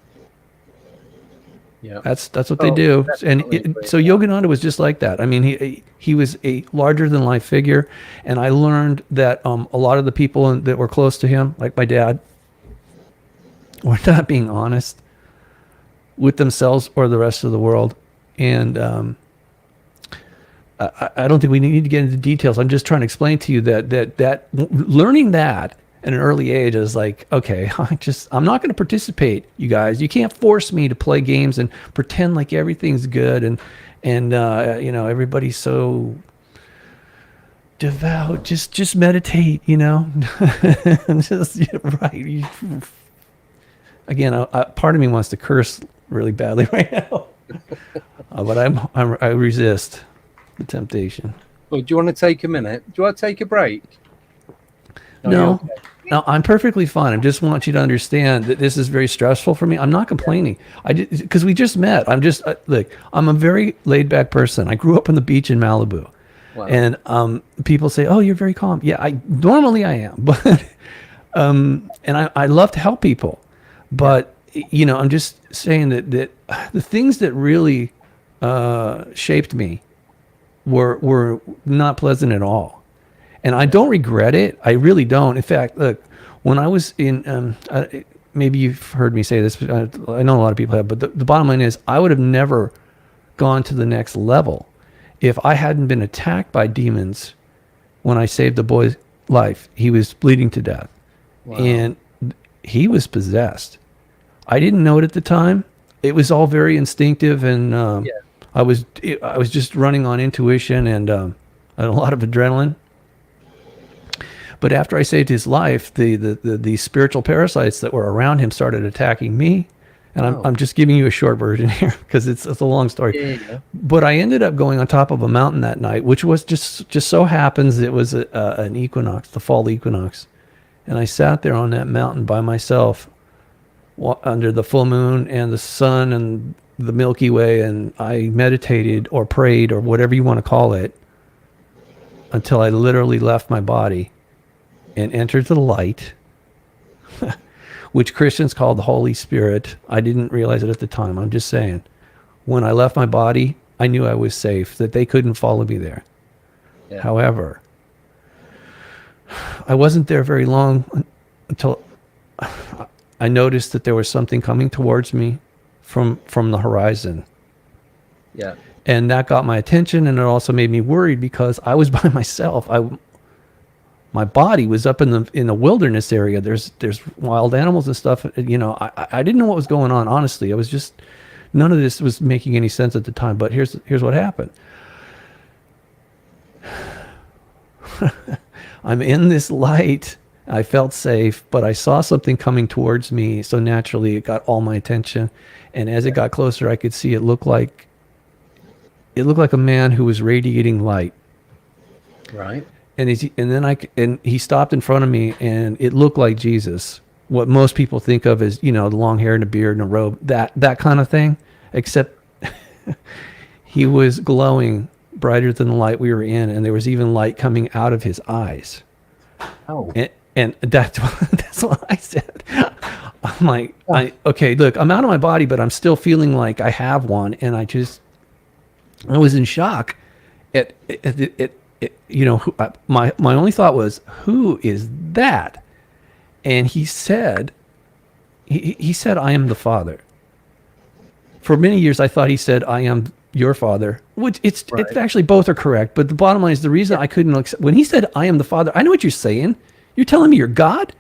S3: Yeah. That's what they do. And so Yogananda was just like that. I mean, he was a larger than life figure, and I learned that a lot of the people that were close to him, like my dad, were not being honest with themselves or the rest of the world. And I don't think we need to get into details. I'm just trying to explain to you that learning that at an early age is like, okay, I'm not going to participate, you guys. You can't force me to play games and pretend like everything's good and everybody's so devout. Just meditate, right. Again, part of me wants to curse really badly right now, but I resist the temptation.
S2: Well, do you want to take a minute? Do you want to take a break?
S3: No, I'm perfectly fine. I just want you to understand that this is very stressful for me. I'm not complaining. Because we just met. I'm a very laid back person. I grew up on the beach in Malibu. Wow. And people say, "Oh, you're very calm." Yeah, normally I am, but and I love to help people. But I'm just saying that the things that really shaped me were not pleasant at all. And I don't regret it. I really don't. In fact, look, when I was in, maybe you've heard me say this, but I know a lot of people have, but the bottom line is I would have never gone to the next level if I hadn't been attacked by demons when I saved the boy's life. He was bleeding to death. Wow. And he was possessed. I didn't know it at the time. It was all very instinctive, and I was just running on intuition and a lot of adrenaline. But after I saved his life, the spiritual parasites that were around him started attacking me. And I'm just giving you a short version here because it's a long story. Yeah. But I ended up going on top of a mountain that night, which was just so happens it was an equinox, the fall equinox. And I sat there on that mountain by myself under the full moon and the sun and the Milky Way, and I meditated or prayed or whatever you want to call it until I literally left my body and entered the light, which Christians call the Holy Spirit. I didn't realize it at the time. I'm just saying. When I left my body, I knew I was safe, that they couldn't follow me there. Yeah. However, I wasn't there very long until I noticed that there was something coming towards me from the horizon.
S2: Yeah.
S3: And that got my attention, and it also made me worried because I was by myself. My body was up in the wilderness area. There's wild animals and stuff. You know, I didn't know what was going on. Honestly, it was just none of this was making any sense at the time. But here's what happened. I'm in this light. I felt safe, but I saw something coming towards me. So naturally, it got all my attention. And as it got closer, I could see it looked like a man who was radiating light.
S2: Right.
S3: And he stopped in front of me, and it looked like Jesus. What most people think of as, you know, the long hair and a beard and a robe, that kind of thing. Except he was glowing brighter than the light we were in, and there was even light coming out of his eyes.
S2: Oh.
S3: And that's what I said. I'm like, okay, look, I'm out of my body, but I'm still feeling like I have one, and I was in shock. You know, my only thought was, who is that? And he said, I am the Father. For many years, I thought he said, I am your father, which it's actually both are correct. But the bottom line is the reason I couldn't accept, when he said, I am the Father, I know what you're saying. You're telling me you're God?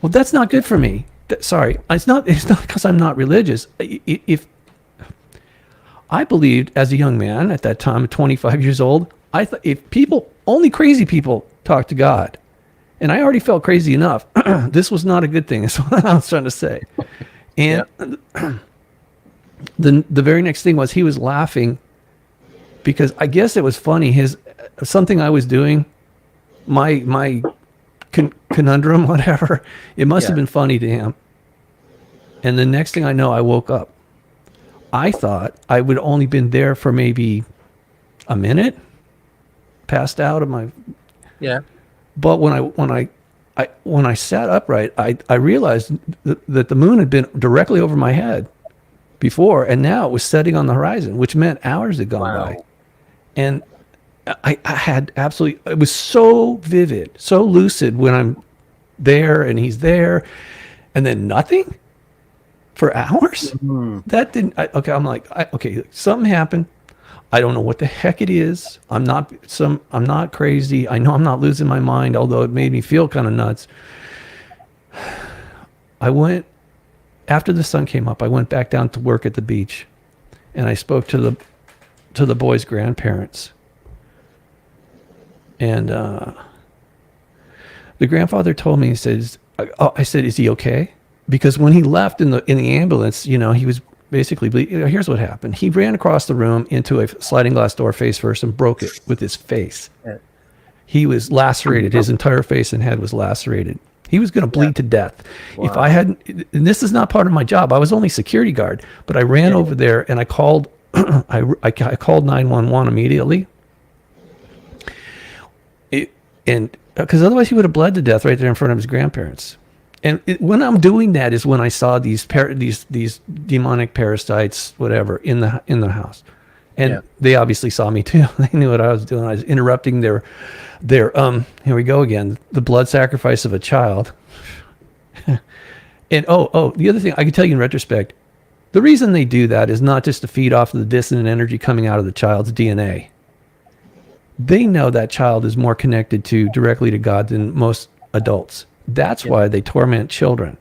S3: Well, that's not good for me. Sorry. It's not because I'm not religious. If I believed as a young man at that time, 25 years old, I thought only crazy people talk to God. And I already felt crazy enough. This was not a good thing. That's what I was trying to say. And the very next thing was he was laughing because I guess it was funny. Something I was doing, my conundrum, whatever, it must have been funny to him. And the next thing I know, I woke up. I thought I would only been there for maybe a minute, passed out of my.
S2: Yeah.
S3: But when I sat upright, I realized that the moon had been directly over my head before, and now it was setting on the horizon, which meant hours had gone by. And I had absolutely, it was so vivid, so lucid when I'm there and he's there, and then nothing for hours. Mm-hmm. That didn't. I'm like, okay, something happened. I don't know what the heck it is. I'm not crazy. I know I'm not losing my mind, although it made me feel kind of nuts. After the sun came up, I went back down to work at the beach, and I spoke to the boys' grandparents. And the grandfather told me, he says, I said, is he okay? Because when he left in the ambulance, you know, he was basically bleeding. Here's what happened. He ran across the room into a sliding glass door face first and broke it with his face. He was lacerated. His entire face and head was lacerated. He was going to bleed to death. Wow. If I hadn't, and this is not part of my job. I was only security guard, but I ran over there and I called, I called 911 immediately. And because otherwise he would have bled to death right there in front of his grandparents. And when I'm doing that is when I saw these demonic parasites, whatever, in the house, and they obviously saw me too. They knew what I was doing. I was interrupting their here we go again, the blood sacrifice of a child. And the other thing I can tell you in retrospect, the reason they do that is not just to feed off the dissonant energy coming out of the child's DNA. They know that child is more connected directly to God than most adults. That's why they torment children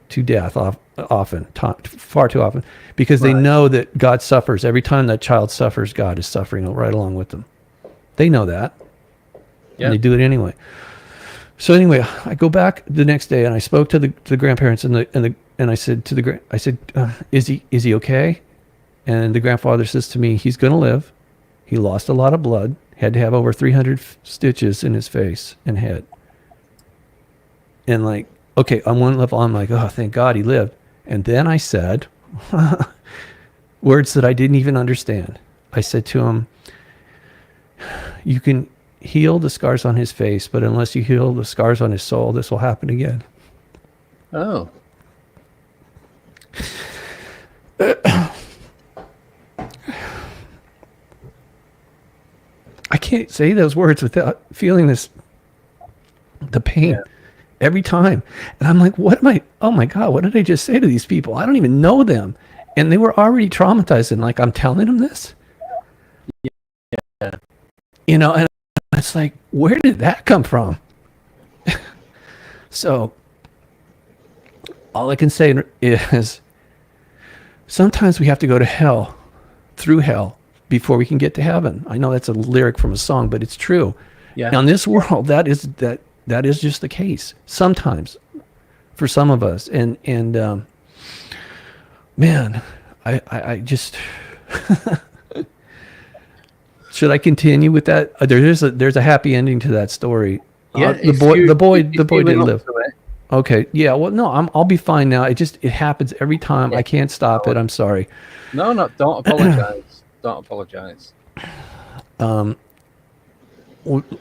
S3: to death far too often, because they know that God suffers. Every time that child suffers, God is suffering right along with them. They know that. And they do it anyway. So anyway, I go back the next day and I spoke to the grandparents and I said is he okay? And the grandfather says to me, he's going to live. He lost a lot of blood. Had to have over 300 stitches in his face and head. And like, okay, on one level, I'm like, oh, thank God he lived. And then I said words that I didn't even understand. I said to him, you can heal the scars on his face, but unless you heal the scars on his soul, this will happen again.
S2: Oh.
S3: I can't say those words without feeling this The pain every time. And I'm like, oh my God, what did I just say to these people? I don't even know them. And they were already traumatized, and like, I'm telling them this.
S2: Yeah.
S3: You know, and it's like, where did that come from? So all I can say is sometimes we have to go to hell, through hell, before we can get to heaven. I know that's a lyric from a song, but it's true.
S2: Yeah.
S3: On this world, that is just the case sometimes for some of us. And man, I just should I continue with that? There's a happy ending to that story.
S2: Yeah,
S3: the boy did live.
S2: It.
S3: Okay. Yeah. Well, no, I'll be fine now. It happens every time.
S2: Yeah.
S3: I can't stop it. I'm sorry.
S2: No, don't apologize. Don't apologize.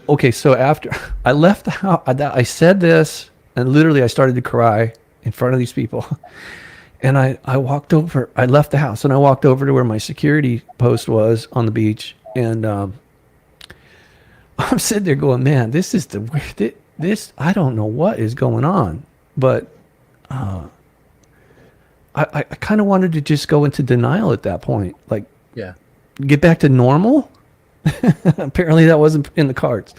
S3: Okay. So after I left the house, I said this, and literally I started to cry in front of these people. And I left the house and I walked over to where my security post was on the beach. And I'm sitting there going, man, this is the weird, I don't know what is going on. But I kind of wanted to just go into denial at that point. Like, get back to normal. Apparently that wasn't in the cards.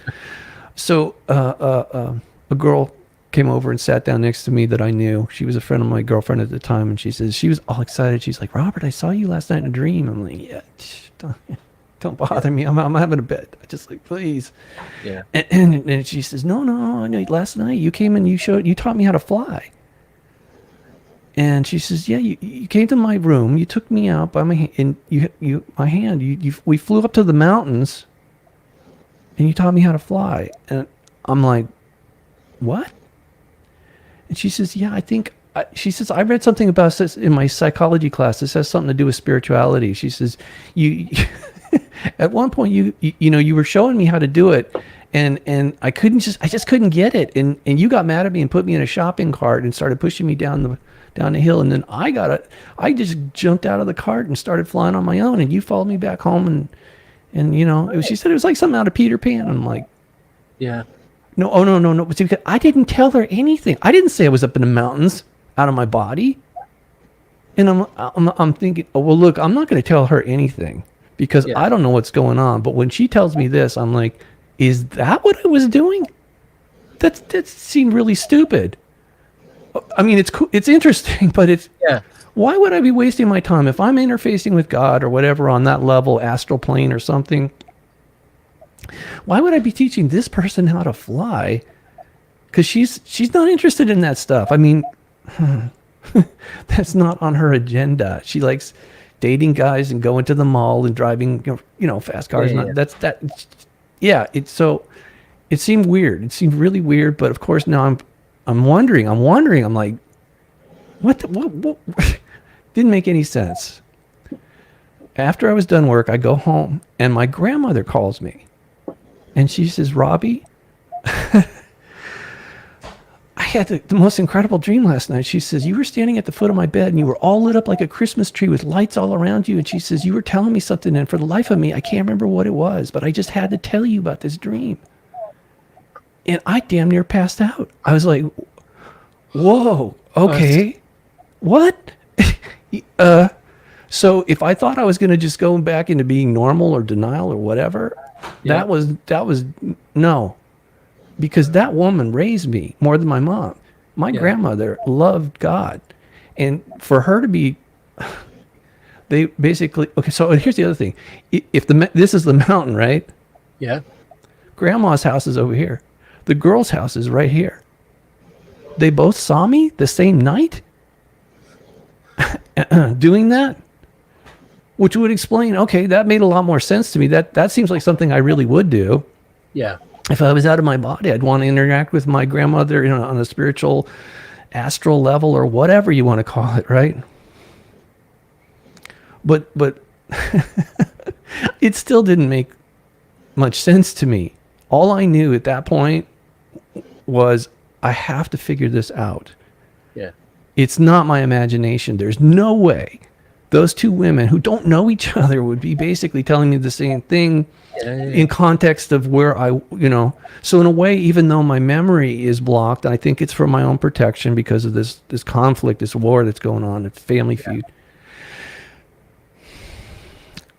S3: So a girl came over and sat down next to me that I knew. She was a friend of my girlfriend at the time, and she was all excited. She's like, Robert, I saw you last night in a dream. I'm like, yeah, don't bother me. I'm having a bed. I just like, please.
S2: Yeah.
S3: And she says, no, last night you came and you taught me how to fly. And she says, yeah, you came to my room, you took me out by my hand, and we flew up to the mountains, and you taught me how to fly. And I'm like, what? And she says, yeah, she says, I read something about this in my psychology class. This has something to do with spirituality. She says, you at one point you were showing me how to do it, and I just couldn't get it. And you got mad at me and put me in a shopping cart and started pushing me down the hill. And then I just jumped out of the cart and started flying on my own. And you followed me back home, and she said it was like something out of Peter Pan. I'm like,
S2: yeah.
S3: No, oh no. But see, I didn't tell her anything. I didn't say I was up in the mountains out of my body. And I'm thinking, oh, well, look, I'm not going to tell her anything because I don't know what's going on. But when she tells me this, I'm like, is that what I was doing? That seemed really stupid. I mean, it's cool, it's interesting, but why would I be wasting my time if I'm interfacing with God or whatever on that level, astral plane or something? Why would I be teaching this person how to fly? Because she's not interested in that stuff. I mean, that's not on her agenda. She likes dating guys and going to the mall and driving, fast cars. It seemed weird. It seemed really weird. But of course now I'm wondering. I'm like, what didn't make any sense. After I was done work, I go home and my grandmother calls me. And she says, Robbie, I had the most incredible dream last night. She says, you were standing at the foot of my bed and you were all lit up like a Christmas tree with lights all around you. And she says, you were telling me something. And for the life of me, I can't remember what it was, but I just had to tell you about this dream. And I damn near passed out. I was like, whoa, okay, what? So if I thought I was going to just go back into being normal or denial or whatever, that was no, because that woman raised me more than my mom. My grandmother loved God, and for her to be, they basically, okay. So here's the other thing: if this is the mountain, right?
S2: Yeah.
S3: Grandma's house is over here. The girl's house is right here. They both saw me the same night doing that. Which would explain, okay, that made a lot more sense to me. That seems like something I really would do.
S2: Yeah.
S3: If I was out of my body, I'd want to interact with my grandmother, on a spiritual, astral level or whatever you want to call it, right? But it still didn't make much sense to me. All I knew at that point was I have to figure this out.
S2: Yeah.
S3: It's not my imagination. There's no way those two women who don't know each other would be basically telling me the same thing in context of where I, so in a way, even though my memory is blocked, I think it's for my own protection because of this conflict, this war that's going on, this family feud.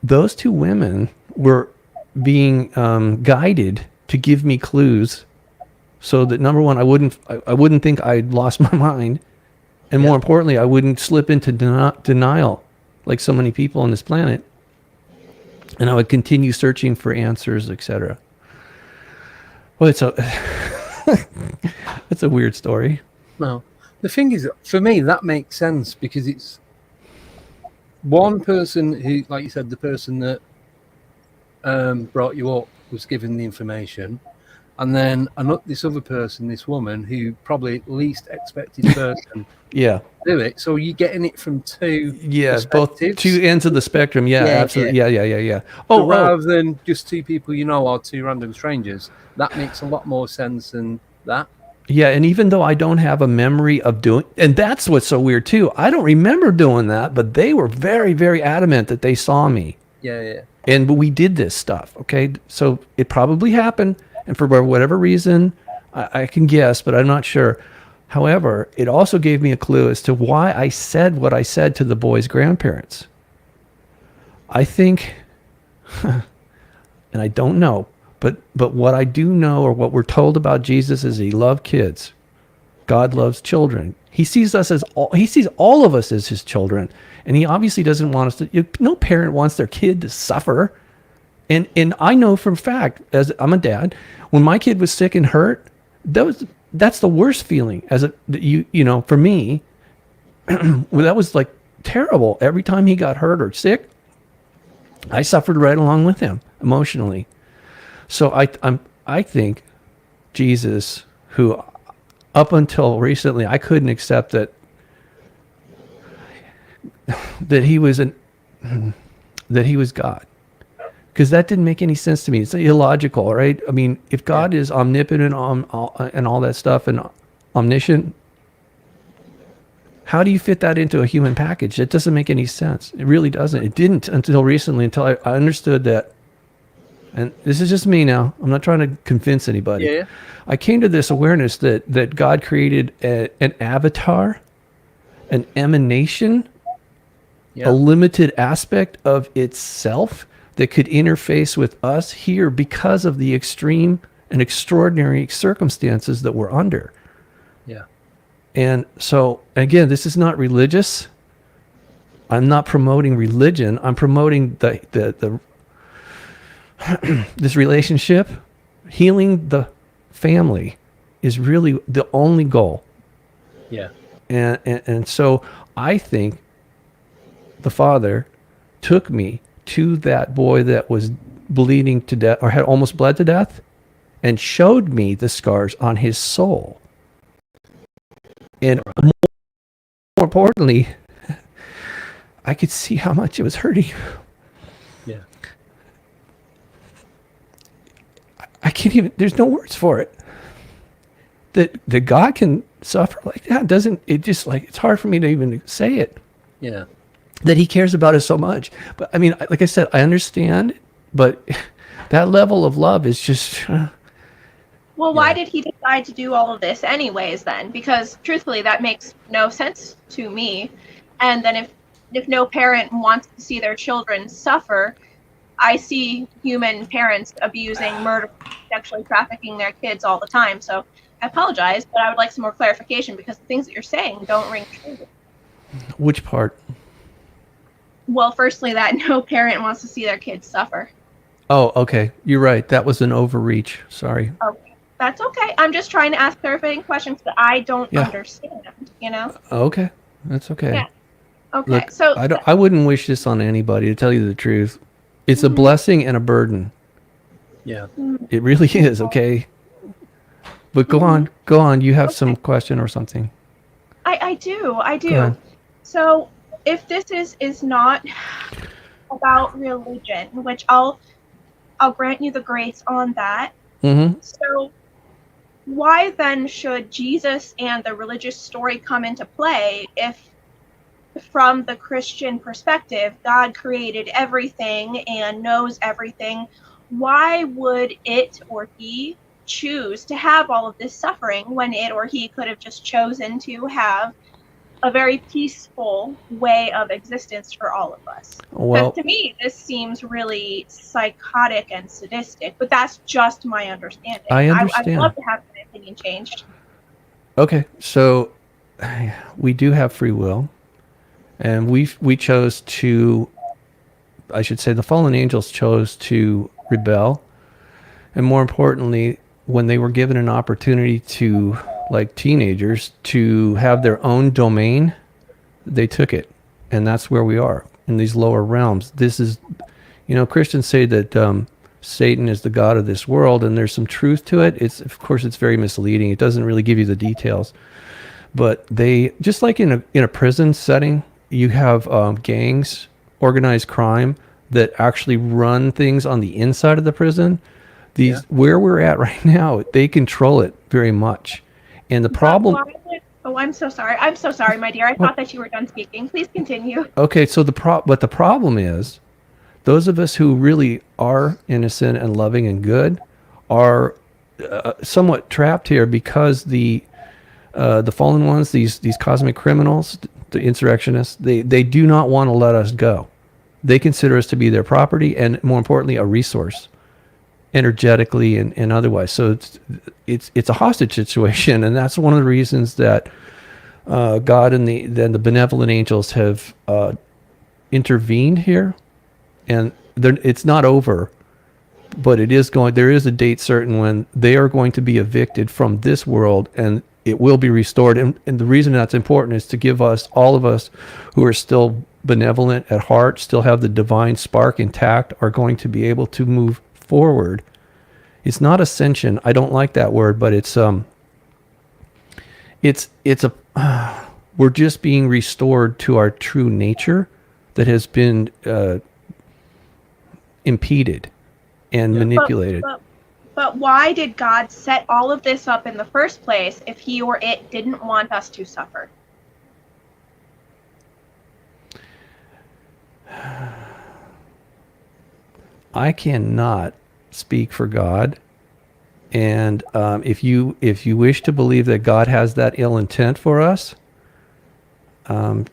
S3: Those two women were being guided to give me clues so that, number one, I wouldn't think I'd lost my mind, and more importantly, I wouldn't slip into denial like so many people on this planet, and I would continue searching for answers, etc. Well, it's a weird story.
S2: No, the thing is, for me, that makes sense because it's one person who, like you said, the person that brought you up was given the information, and then this other person, this woman, who probably least expected person, do it. So you're getting it from two
S3: both two ends of the spectrum. Absolutely. Yeah.
S2: So rather than just two people or two random strangers, that makes a lot more sense than that.
S3: Yeah, and even though I don't have a memory of doing, and that's what's so weird too, I don't remember doing that, but they were very, very adamant that they saw me.
S2: Yeah.
S3: And we did this stuff, okay? So it probably happened, and for whatever reason, I can guess, but I'm not sure. However, it also gave me a clue as to why I said what I said to the boys' grandparents. I think, and I don't know, but what I do know, or what we're told about Jesus, is he loved kids. God loves children. He sees all of us as his children, and he obviously doesn't want us to. No parent wants their kid to suffer, and I know from fact, as I'm a dad, when my kid was sick and hurt, that's the worst feeling. For me, that was like terrible. Every time he got hurt or sick, I suffered right along with him emotionally. So I think Jesus, who up until recently I couldn't accept that he was God, because that didn't make any sense to me. It's illogical, right? I mean, if God is omnipotent and all that stuff and omniscient, how do you fit that into a human package? It doesn't make any sense. It really doesn't. It didn't until recently, until I understood that. And this is just me now. I'm not trying to convince anybody.
S2: Yeah.
S3: I came to this awareness that God created an avatar, an emanation, a limited aspect of itself that could interface with us here because of the extreme and extraordinary circumstances that we're under.
S2: Yeah.
S3: And so, again, this is not religious. I'm not promoting religion. I'm promoting the this relationship. Healing the family is really the only goal.
S2: Yeah.
S3: And so I think the Father took me to that boy that was bleeding to death, or had almost bled to death, and showed me the scars on his soul. And more importantly, I could see how much it was hurting.
S2: Yeah.
S3: I can't even, there's no words for it. That God can suffer like that it's hard for me to even say it.
S2: Yeah.
S3: That he cares about us so much. But I mean, like I said, I understand, but that level of love is just...
S4: Well, why did he decide to do all of this anyways then? Because truthfully, that makes no sense to me. And then if no parent wants to see their children suffer, I see human parents abusing, murdering, sexually trafficking their kids all the time. So I apologize, but I would like some more clarification because the things that you're saying don't ring true.
S3: Which part?
S4: Well, firstly, that no parent wants to see their kids suffer.
S3: Oh, okay. You're right. That was an overreach. Sorry.
S4: Okay. That's okay. I'm just trying to ask clarifying questions that I don't understand,
S3: Okay. That's okay.
S4: Yeah. Okay.
S3: Look,
S4: so
S3: I wouldn't wish this on anybody, to tell you the truth. It's a blessing and a burden.
S2: Yeah.
S3: It really is, okay? But go on. You have some question or something.
S4: I do. So if this is not about religion, which I'll grant you the grace on that.
S3: Mm-hmm.
S4: So why then should Jesus and the religious story come into play if from the Christian perspective, God created everything and knows everything. Why would it or he choose to have all of this suffering when it or he could have just chosen to have a very peaceful way of existence for all of us?
S3: Well,
S4: to me, this seems really psychotic and sadistic, but that's just my understanding.
S3: I understand.
S4: I'd love to have my opinion changed.
S3: Okay, so we do have free will, and we chose to, I should say, the fallen angels chose to rebel, and more importantly, when they were given an opportunity to, like teenagers, to have their own domain, they took it, and that's where we are in these lower realms. This is, Christians say that Satan is the god of this world, and there's some truth to it. Of course, it's very misleading. It doesn't really give you the details. But they, just like in a prison setting, you have gangs, organized crime that actually run things on the inside of the prison. Where we're at right now, they control it very much. And the problem...
S4: I'm so sorry. I'm so sorry, my dear. I thought that you were done speaking. Please continue.
S3: Okay, so the problem is, those of us who really are innocent and loving and good are somewhat trapped here because the fallen ones, these cosmic criminals, the insurrectionists, they do not want to let us go. They consider us to be their property, and more importantly, a resource, energetically and otherwise. So it's a hostage situation, and that's one of the reasons that God and the benevolent angels have intervened here. And it's not over, but there is a date certain when they are going to be evicted from this world, and it will be restored. And the reason that's important is to give us, all of us who are still benevolent at heart, still have the divine spark intact, are going to be able to move forward. It's not ascension. I don't like that word, but we're just being restored to our true nature that has been impeded and manipulated.
S4: But why did God set all of this up in the first place if he or it didn't want us to suffer?
S3: I cannot speak for God, and if you wish to believe that God has that ill intent for us,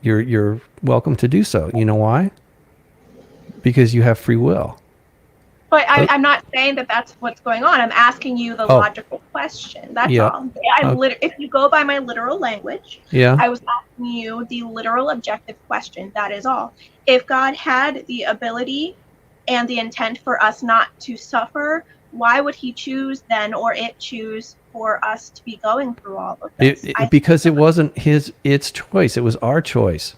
S3: you're welcome to do so. You know why? Because you have free will.
S4: But I'm not saying that that's what's going on. I'm asking you the logical question. That's all. If you go by my literal language, I was asking you the literal objective question. That is all. If God had the ability and the intent for us not to suffer, why would he choose then, or it choose for us to be going through all of this?
S3: Because it wasn't its choice. It was our choice.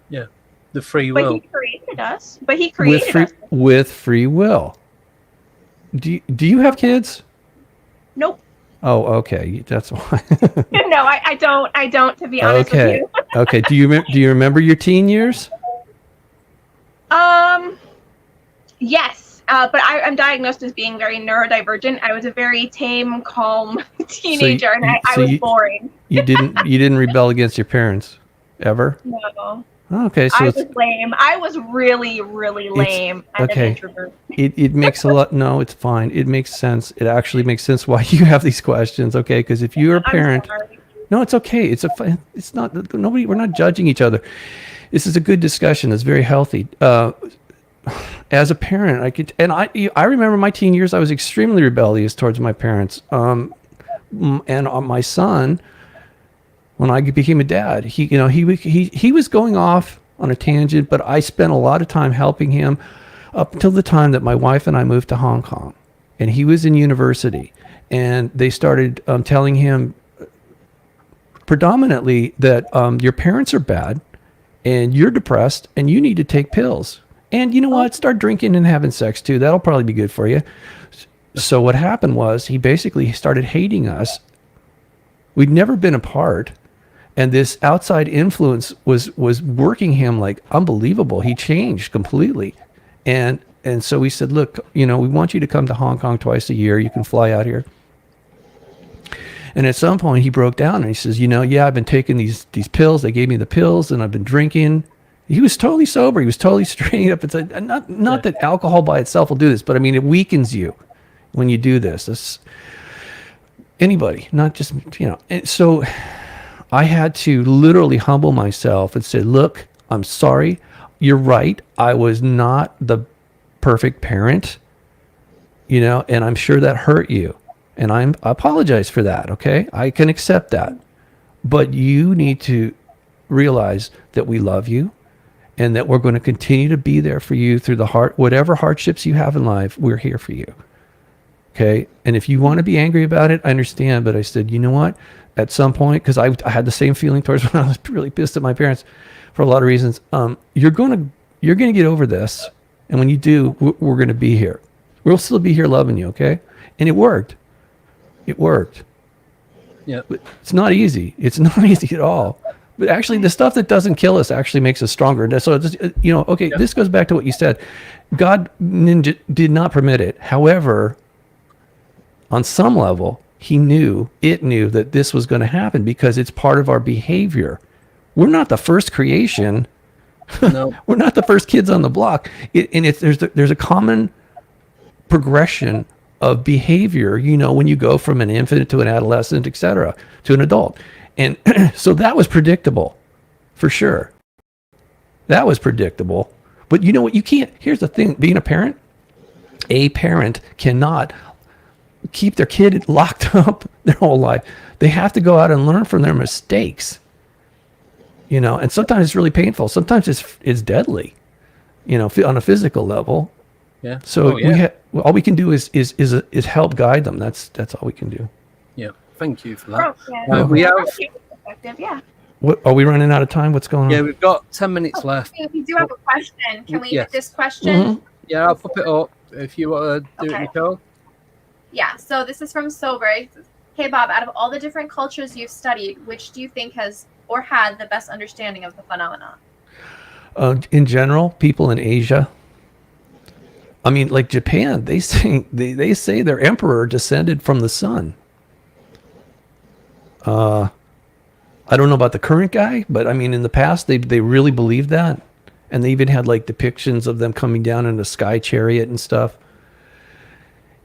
S2: Yeah, the free will.
S4: But he created us. Us.
S3: With free will. Do you have kids?
S4: Nope.
S3: Oh, okay. That's why.
S4: No, I don't. To be honest with you.
S3: Okay. Do you remember your teen years?
S4: Yes. But I'm diagnosed as being very neurodivergent. I was a very tame, calm teenager, and I was boring.
S3: You didn't rebel against your parents ever?
S4: No.
S3: Okay, so
S4: I was lame. I was really, really lame as an introvert.
S3: It makes a lot. No, it's fine. It makes sense. It actually makes sense why you have these questions. Okay, because if you're a parent, no, it's okay. It's not nobody. We're not judging each other. This is a good discussion. It's very healthy. As a parent, I remember my teen years. I was extremely rebellious towards my parents. And my son, when I became a dad, he was going off on a tangent, but I spent a lot of time helping him up until the time that my wife and I moved to Hong Kong, and he was in university, and they started telling him predominantly that your parents are bad, and you're depressed, and you need to take pills. And you know what? Start drinking and having sex too. That'll probably be good for you. So what happened was he basically started hating us. We'd never been apart. And this outside influence was working him like unbelievable. He changed completely. And so we said, look, we want you to come to Hong Kong twice a year. You can fly out here. And at some point he broke down and he says, yeah, I've been taking these pills. They gave me the pills and I've been drinking. He was totally sober. He was totally straight up. It's not that alcohol by itself will do this, but I mean, it weakens you when you do this. Anybody, not just, And so I had to literally humble myself and say, look, I'm sorry. You're right. I was not the perfect parent, and I'm sure that hurt you. And I apologize for that. Okay. I can accept that, but you need to realize that we love you and that we're going to continue to be there for you through whatever hardships you have in life. We're here for you. Okay. And if you want to be angry about it, I understand. But I said, you know what? At some point, because I had the same feeling towards when I was really pissed at my parents for a lot of reasons. You're going to get over this. And when you do, we're going to be here. We'll still be here loving you. Okay. And it worked. It worked.
S2: Yeah.
S3: But it's not easy. It's not easy at all. But actually, the stuff that doesn't kill us actually makes us stronger. So, this goes back to what you said. God did not permit it. However, on some level, it knew that this was going to happen because it's part of our behavior. We're not the first creation.
S2: No.
S3: We're not the first kids on the block. There's a common progression of behavior, when you go from an infant to an adolescent, et cetera, to an adult. And so that was predictable, for sure. That was predictable. But you know what? Here's the thing, being a parent cannot keep their kid locked up their whole life. They have to go out and learn from their mistakes. And sometimes it's really painful. Sometimes it's deadly, on a physical level.
S2: Yeah.
S3: So all we can do is help guide them. That's all we can do.
S2: Yeah. Thank you for that.
S4: Yeah.
S2: We have.
S4: Yeah.
S3: What are we running out of time? What's going on?
S2: Yeah, we've got 10 minutes left.
S5: We do have a question. Can we
S2: Yes.
S5: get this question?
S3: Mm-hmm.
S2: Yeah, I'll pop it up if you want to do it,
S5: Okay.
S2: Nicole.
S5: Yeah. So this is from Sober. Hey Bob, out of all the different cultures you've studied, which do you think has or had the best understanding of the phenomenon?
S3: In general, people in Asia. I mean, like Japan, they say their emperor descended from the sun. I don't know about the current guy, but I mean, in the past, they really believed that. And they even had like depictions of them coming down in a sky chariot and stuff.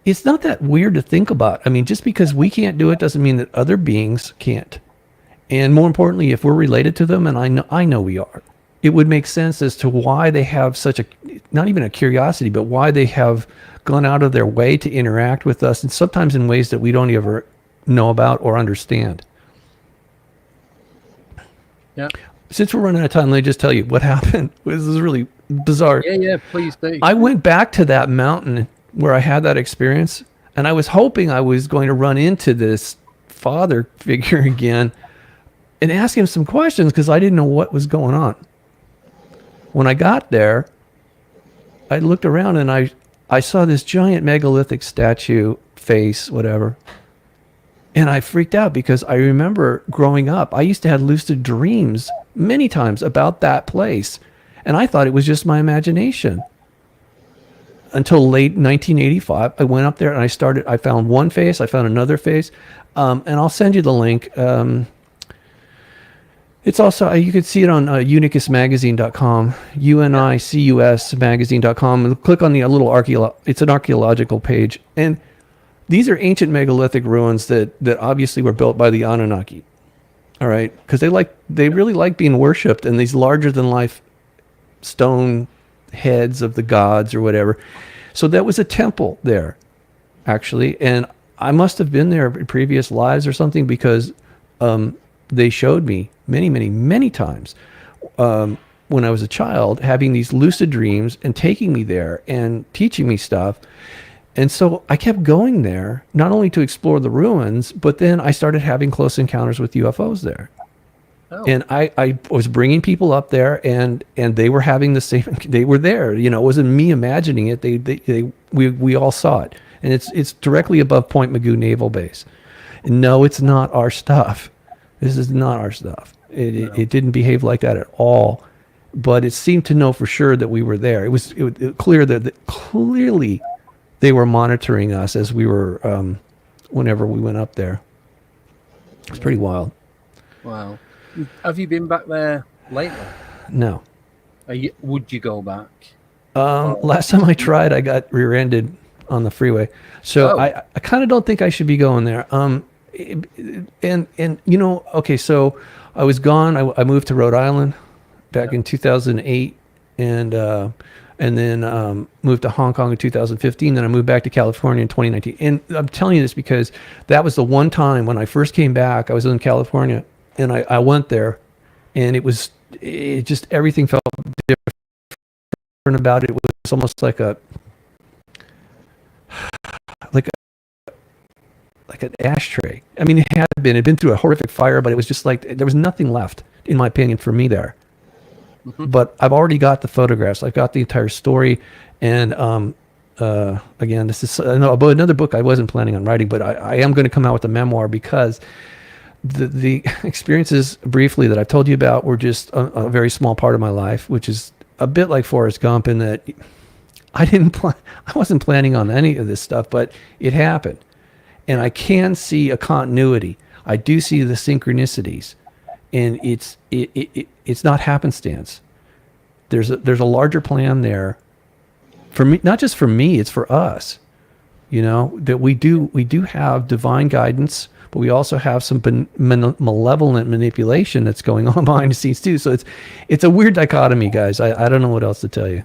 S3: It's not that weird to think about. I mean, just because we can't do it doesn't mean that other beings can't. And more importantly, if we're related to them, and I know we are, it would make sense as to why they have such not even a curiosity, but why they have gone out of their way to interact with us, and sometimes in ways that we don't ever know about or understand.
S2: Yeah.
S3: Since we're running out of time, let me just tell you what happened. This is really bizarre.
S2: Yeah, please do.
S3: I went back to that mountain where I had that experience, and I was hoping I was going to run into this father figure again and ask him some questions because I didn't know what was going on. When I got there, I looked around and I saw this giant megalithic statue, face, whatever. And I freaked out because I remember growing up, I used to have lucid dreams many times about that place. And I thought it was just my imagination. Until late 1985, I went up there and I found one face, I found another face. And I'll send you the link. It's also, you can see it on unicusmagazine.com, UNICUS magazine.com, and click on the little it's an archaeological page. And these are ancient megalithic ruins that obviously were built by the Anunnaki. All right, because they really like being worshipped in these larger than life stone heads of the gods or whatever. So that was a temple there, actually, and I must have been there in previous lives or something because they showed me many times when I was a child having these lucid dreams and taking me there and teaching me stuff. And so I kept going there, not only to explore the ruins, but then I started having close encounters with UFOs there. Oh. And I was bringing people up there, and they were having the same. They were there. It wasn't me imagining it. We all saw it, and it's directly above Point Magoo Naval Base. And no, it's not our stuff. This is not our stuff. It didn't behave like that at all. But it seemed to know for sure that we were there. It was clear that clearly they were monitoring us as we were, whenever we went up there. It's pretty wild.
S2: Wow. Have you been back there lately?
S3: No.
S2: Would you go back?
S3: Last time I tried, I got rear-ended on the freeway. So I kind of don't think I should be going there. And you know, okay, so I was gone. I moved to Rhode Island back in 2008, and then moved to Hong Kong in 2015. Then I moved back to California in 2019. And I'm telling you this because that was the one time when I first came back. I was in California, and I went there, and it just everything felt different about it. It was almost like an ashtray. I mean, it'd been through a horrific fire, but it was just like there was nothing left, in my opinion, for me there. Mm-hmm. But I've already got the photographs. I've got the entire story, and again, this is about another book I wasn't planning on writing, but I am going to come out with a memoir because the experiences briefly that I've told you about were just a very small part of my life, which is a bit like Forrest Gump in that I wasn't planning on any of this stuff, but it happened. And I can see a continuity. I do see the synchronicities, and it's not happenstance. There's a larger plan there for me, not just for me. It's for us. You know that we do have divine guidance, but we also have some malevolent manipulation that's going on behind the scenes too. So it's a weird dichotomy, guys. I don't know what else to tell you.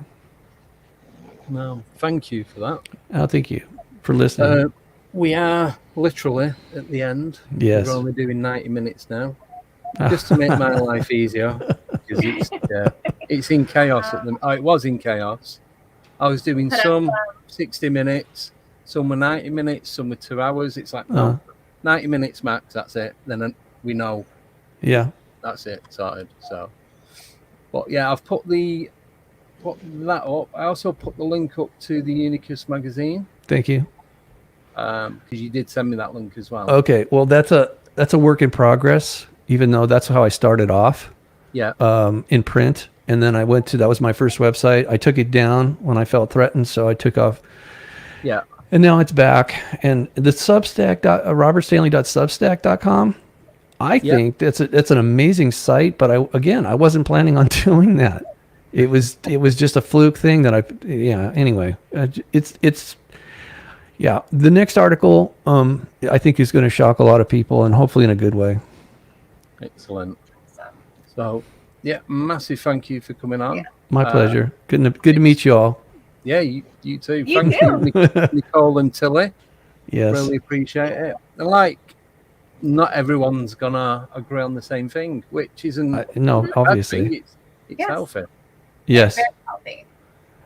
S2: No, thank you for that.
S3: Oh, thank you for listening.
S2: We are literally at the end.
S3: Yes.
S2: We're only doing 90 minutes now. Just to make my life easier. Because it's in chaos at the it was in chaos. I was doing some 60 minutes, some were 90 minutes, some were 2 hours. It's like, no, 90 minutes max, that's it. Then we know. Yeah. That's it, sorted. So, but yeah, I've put that up. I also put the link up to the Unicus magazine.
S3: Thank you.
S2: Because you did send me that link as well.
S3: Okay, well that's a work in progress. Even though that's how I started off. Yeah. In print, and then that was my first website. I took it down when I felt threatened, so I took off. Yeah. And now it's back, and the Substack robertstanley.substack.com. I think that's an amazing site, but I wasn't planning on doing that. It was just a fluke thing that anyway, it's. Yeah, the next article, I think is going to shock a lot of people, and hopefully in a good way.
S2: Excellent. So, yeah, massive thank you for coming on.
S3: My pleasure. Good to meet you all.
S2: Yeah, you too. Thank you, Nicole and Tilly.
S3: Yes.
S2: Really appreciate it. And not everyone's gonna agree on the same thing, which isn't.
S3: No, obviously.
S2: It's healthy.
S3: Yes.
S5: Very healthy.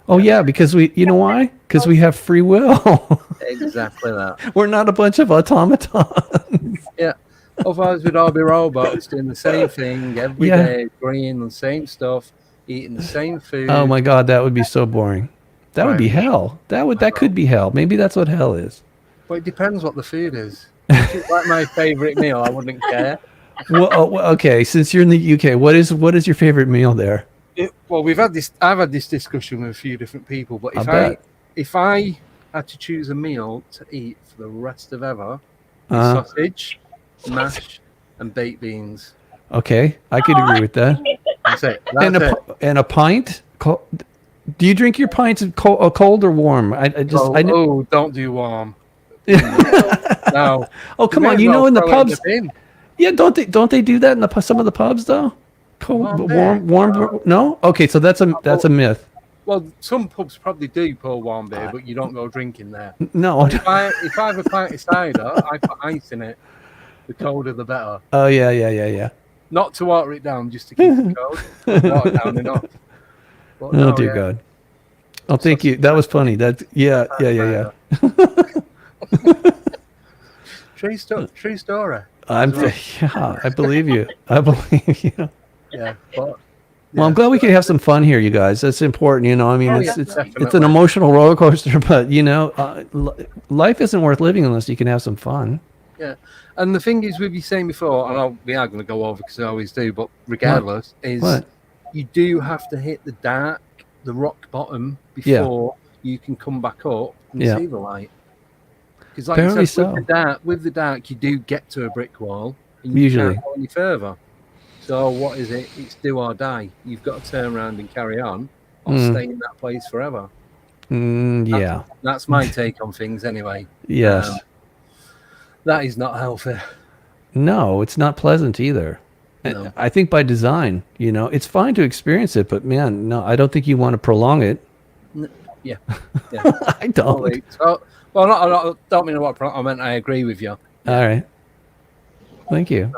S3: Oh yeah, because you know why? Because we have free will.
S2: Exactly that.
S3: We're not a bunch of automatons.
S2: Yeah. Otherwise, we'd all be robots doing the same thing every day, agreeing on the same stuff, eating the same food.
S3: Oh my God, that would be so boring. That would be hell. That could be hell. Maybe that's what hell is.
S2: Well, it depends what the food is. If it's like my favorite meal, I wouldn't care.
S3: Well, okay. Since you're in the UK, what is your favorite meal there?
S2: I've had this discussion with a few different people, but if I had to choose a meal to eat for the rest of ever, sausage, mash, and baked beans.
S3: Okay, I could agree with that.
S2: That's it.
S3: And a pint. Do you drink your pints cold or warm?
S2: Don't do warm. No.
S3: Oh, come on! You know, in the pubs. Yeah, don't they do that in some of the pubs though? Cold, warm. No. Okay, so that's a myth.
S2: Well, some pubs probably do pour warm beer, but you don't go drinking there.
S3: No.
S2: If I have a pint of cider, I put ice in it. The colder, the better.
S3: Oh yeah.
S2: Not to water it down, just to keep it cold. Water down enough. But
S3: dear God. Oh, thank you. That was funny. Yeah.
S2: True story.
S3: I believe you. I believe you.
S2: Yeah.
S3: Well, I'm glad we could have some fun here, you guys. That's important, you know. I mean, it's an emotional roller coaster, but life isn't worth living unless you can have some fun.
S2: Yeah, and the thing is, we've been saying before, and we are going to go over because I always do, but regardless, you do have to hit the rock bottom before you can come back up and see the light. Because, like you said, with the dark, you do get to a brick wall.
S6: and you
S3: Usually.
S6: can't go any further. So what is it? It's do or die. You've got to turn around and carry on, or stay in that place forever.
S3: Yeah.
S6: That's my take on things, anyway.
S3: Yes.
S6: That is not healthy.
S3: No, it's not pleasant either.
S6: No.
S3: I think by design, it's fine to experience it, but man, no, I don't think you want to prolong it.
S6: Yeah.
S3: I don't.
S6: So, well, I don't mean what I meant. I agree with you.
S3: All right. Thank you.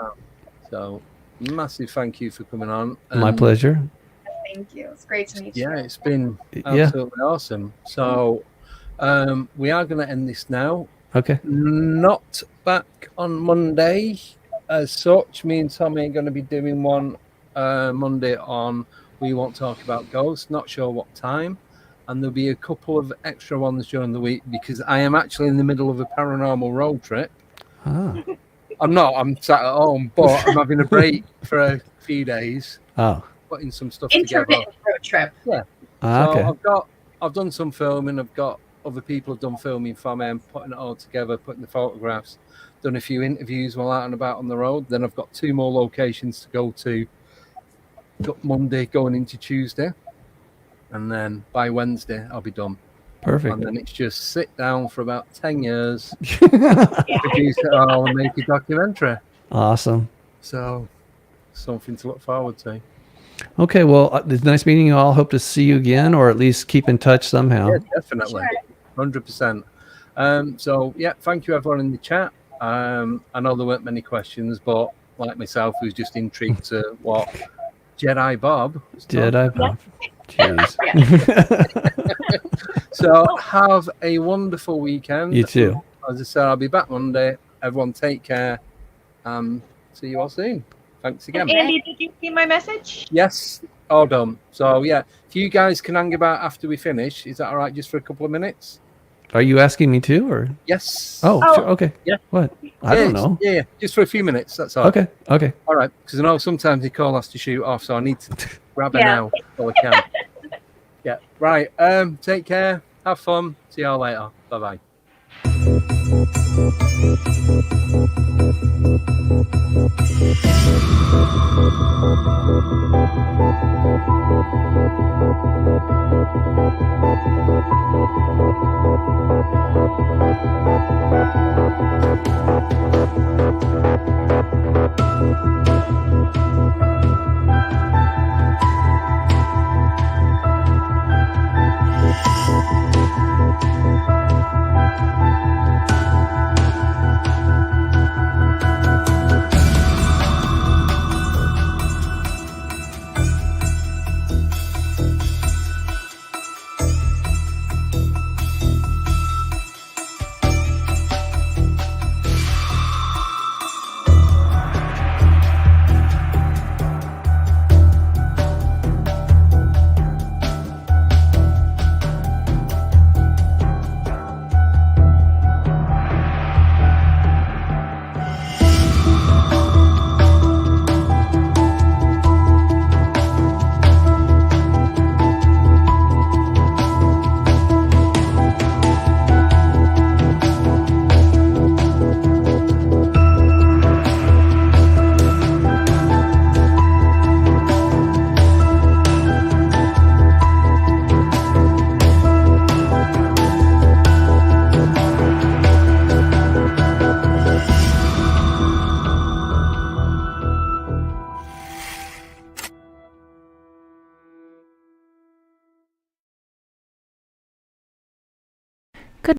S6: So, massive thank you for coming on.
S3: My pleasure.
S5: Thank you. It's great to meet you.
S6: Yeah, it's been absolutely awesome. So, we are going to end this now.
S3: Okay.
S6: Not back on Monday as such. Me and Tommy are going to be doing one Monday on We Won't Talk About Ghosts. Not sure what time. And there'll be a couple of extra ones during the week because I am actually in the middle of a paranormal road trip.
S3: Ah.
S6: I'm not. I'm sat at home, but I'm having a break for a few days.
S3: Oh.
S6: Putting some stuff together.
S5: Intermittent road trip.
S6: Yeah.
S3: Okay.
S6: So I've done some filming. I've got other people have done filming for me. I'm putting it all together, putting the photographs. Done a few interviews while out and about on the road. Then I've got 2 more locations to go to. Got Monday going into Tuesday, and then by Wednesday I'll be done.
S3: Perfect.
S6: And then it's just sit down for about 10 years, produce it all, and make a documentary.
S3: Awesome.
S6: So something to look forward to.
S3: Okay, well, it's nice meeting you all. Hope to see you again, or at least keep in touch somehow.
S6: Yeah, definitely. 100%. So, yeah, thank you, everyone in the chat. I know there weren't many questions, but like myself, who's just intrigued to what Jedi Bob was talking
S3: Jedi
S6: about.
S3: Bob. Jeez.
S6: So, have a wonderful weekend.
S3: You too.
S6: As I said, I'll be back Monday. Everyone take care. See you all soon. Thanks again.
S4: Andy, did you see my message?
S6: Yes, all done. So, yeah, if you guys can hang about after we finish, is that all right just for a couple of minutes?
S3: Are you asking me too, or?
S6: Yes.
S3: Oh, sure. Okay.
S6: Yeah.
S3: What? I don't know.
S6: Yeah, just for a few minutes. That's all.
S3: Okay. Okay.
S6: All right. Because I know sometimes the call has to shoot off, so I need to grab it
S4: Yeah.
S6: now while I can. Yeah. Right. Take care. Have fun. See y'all later. Bye bye.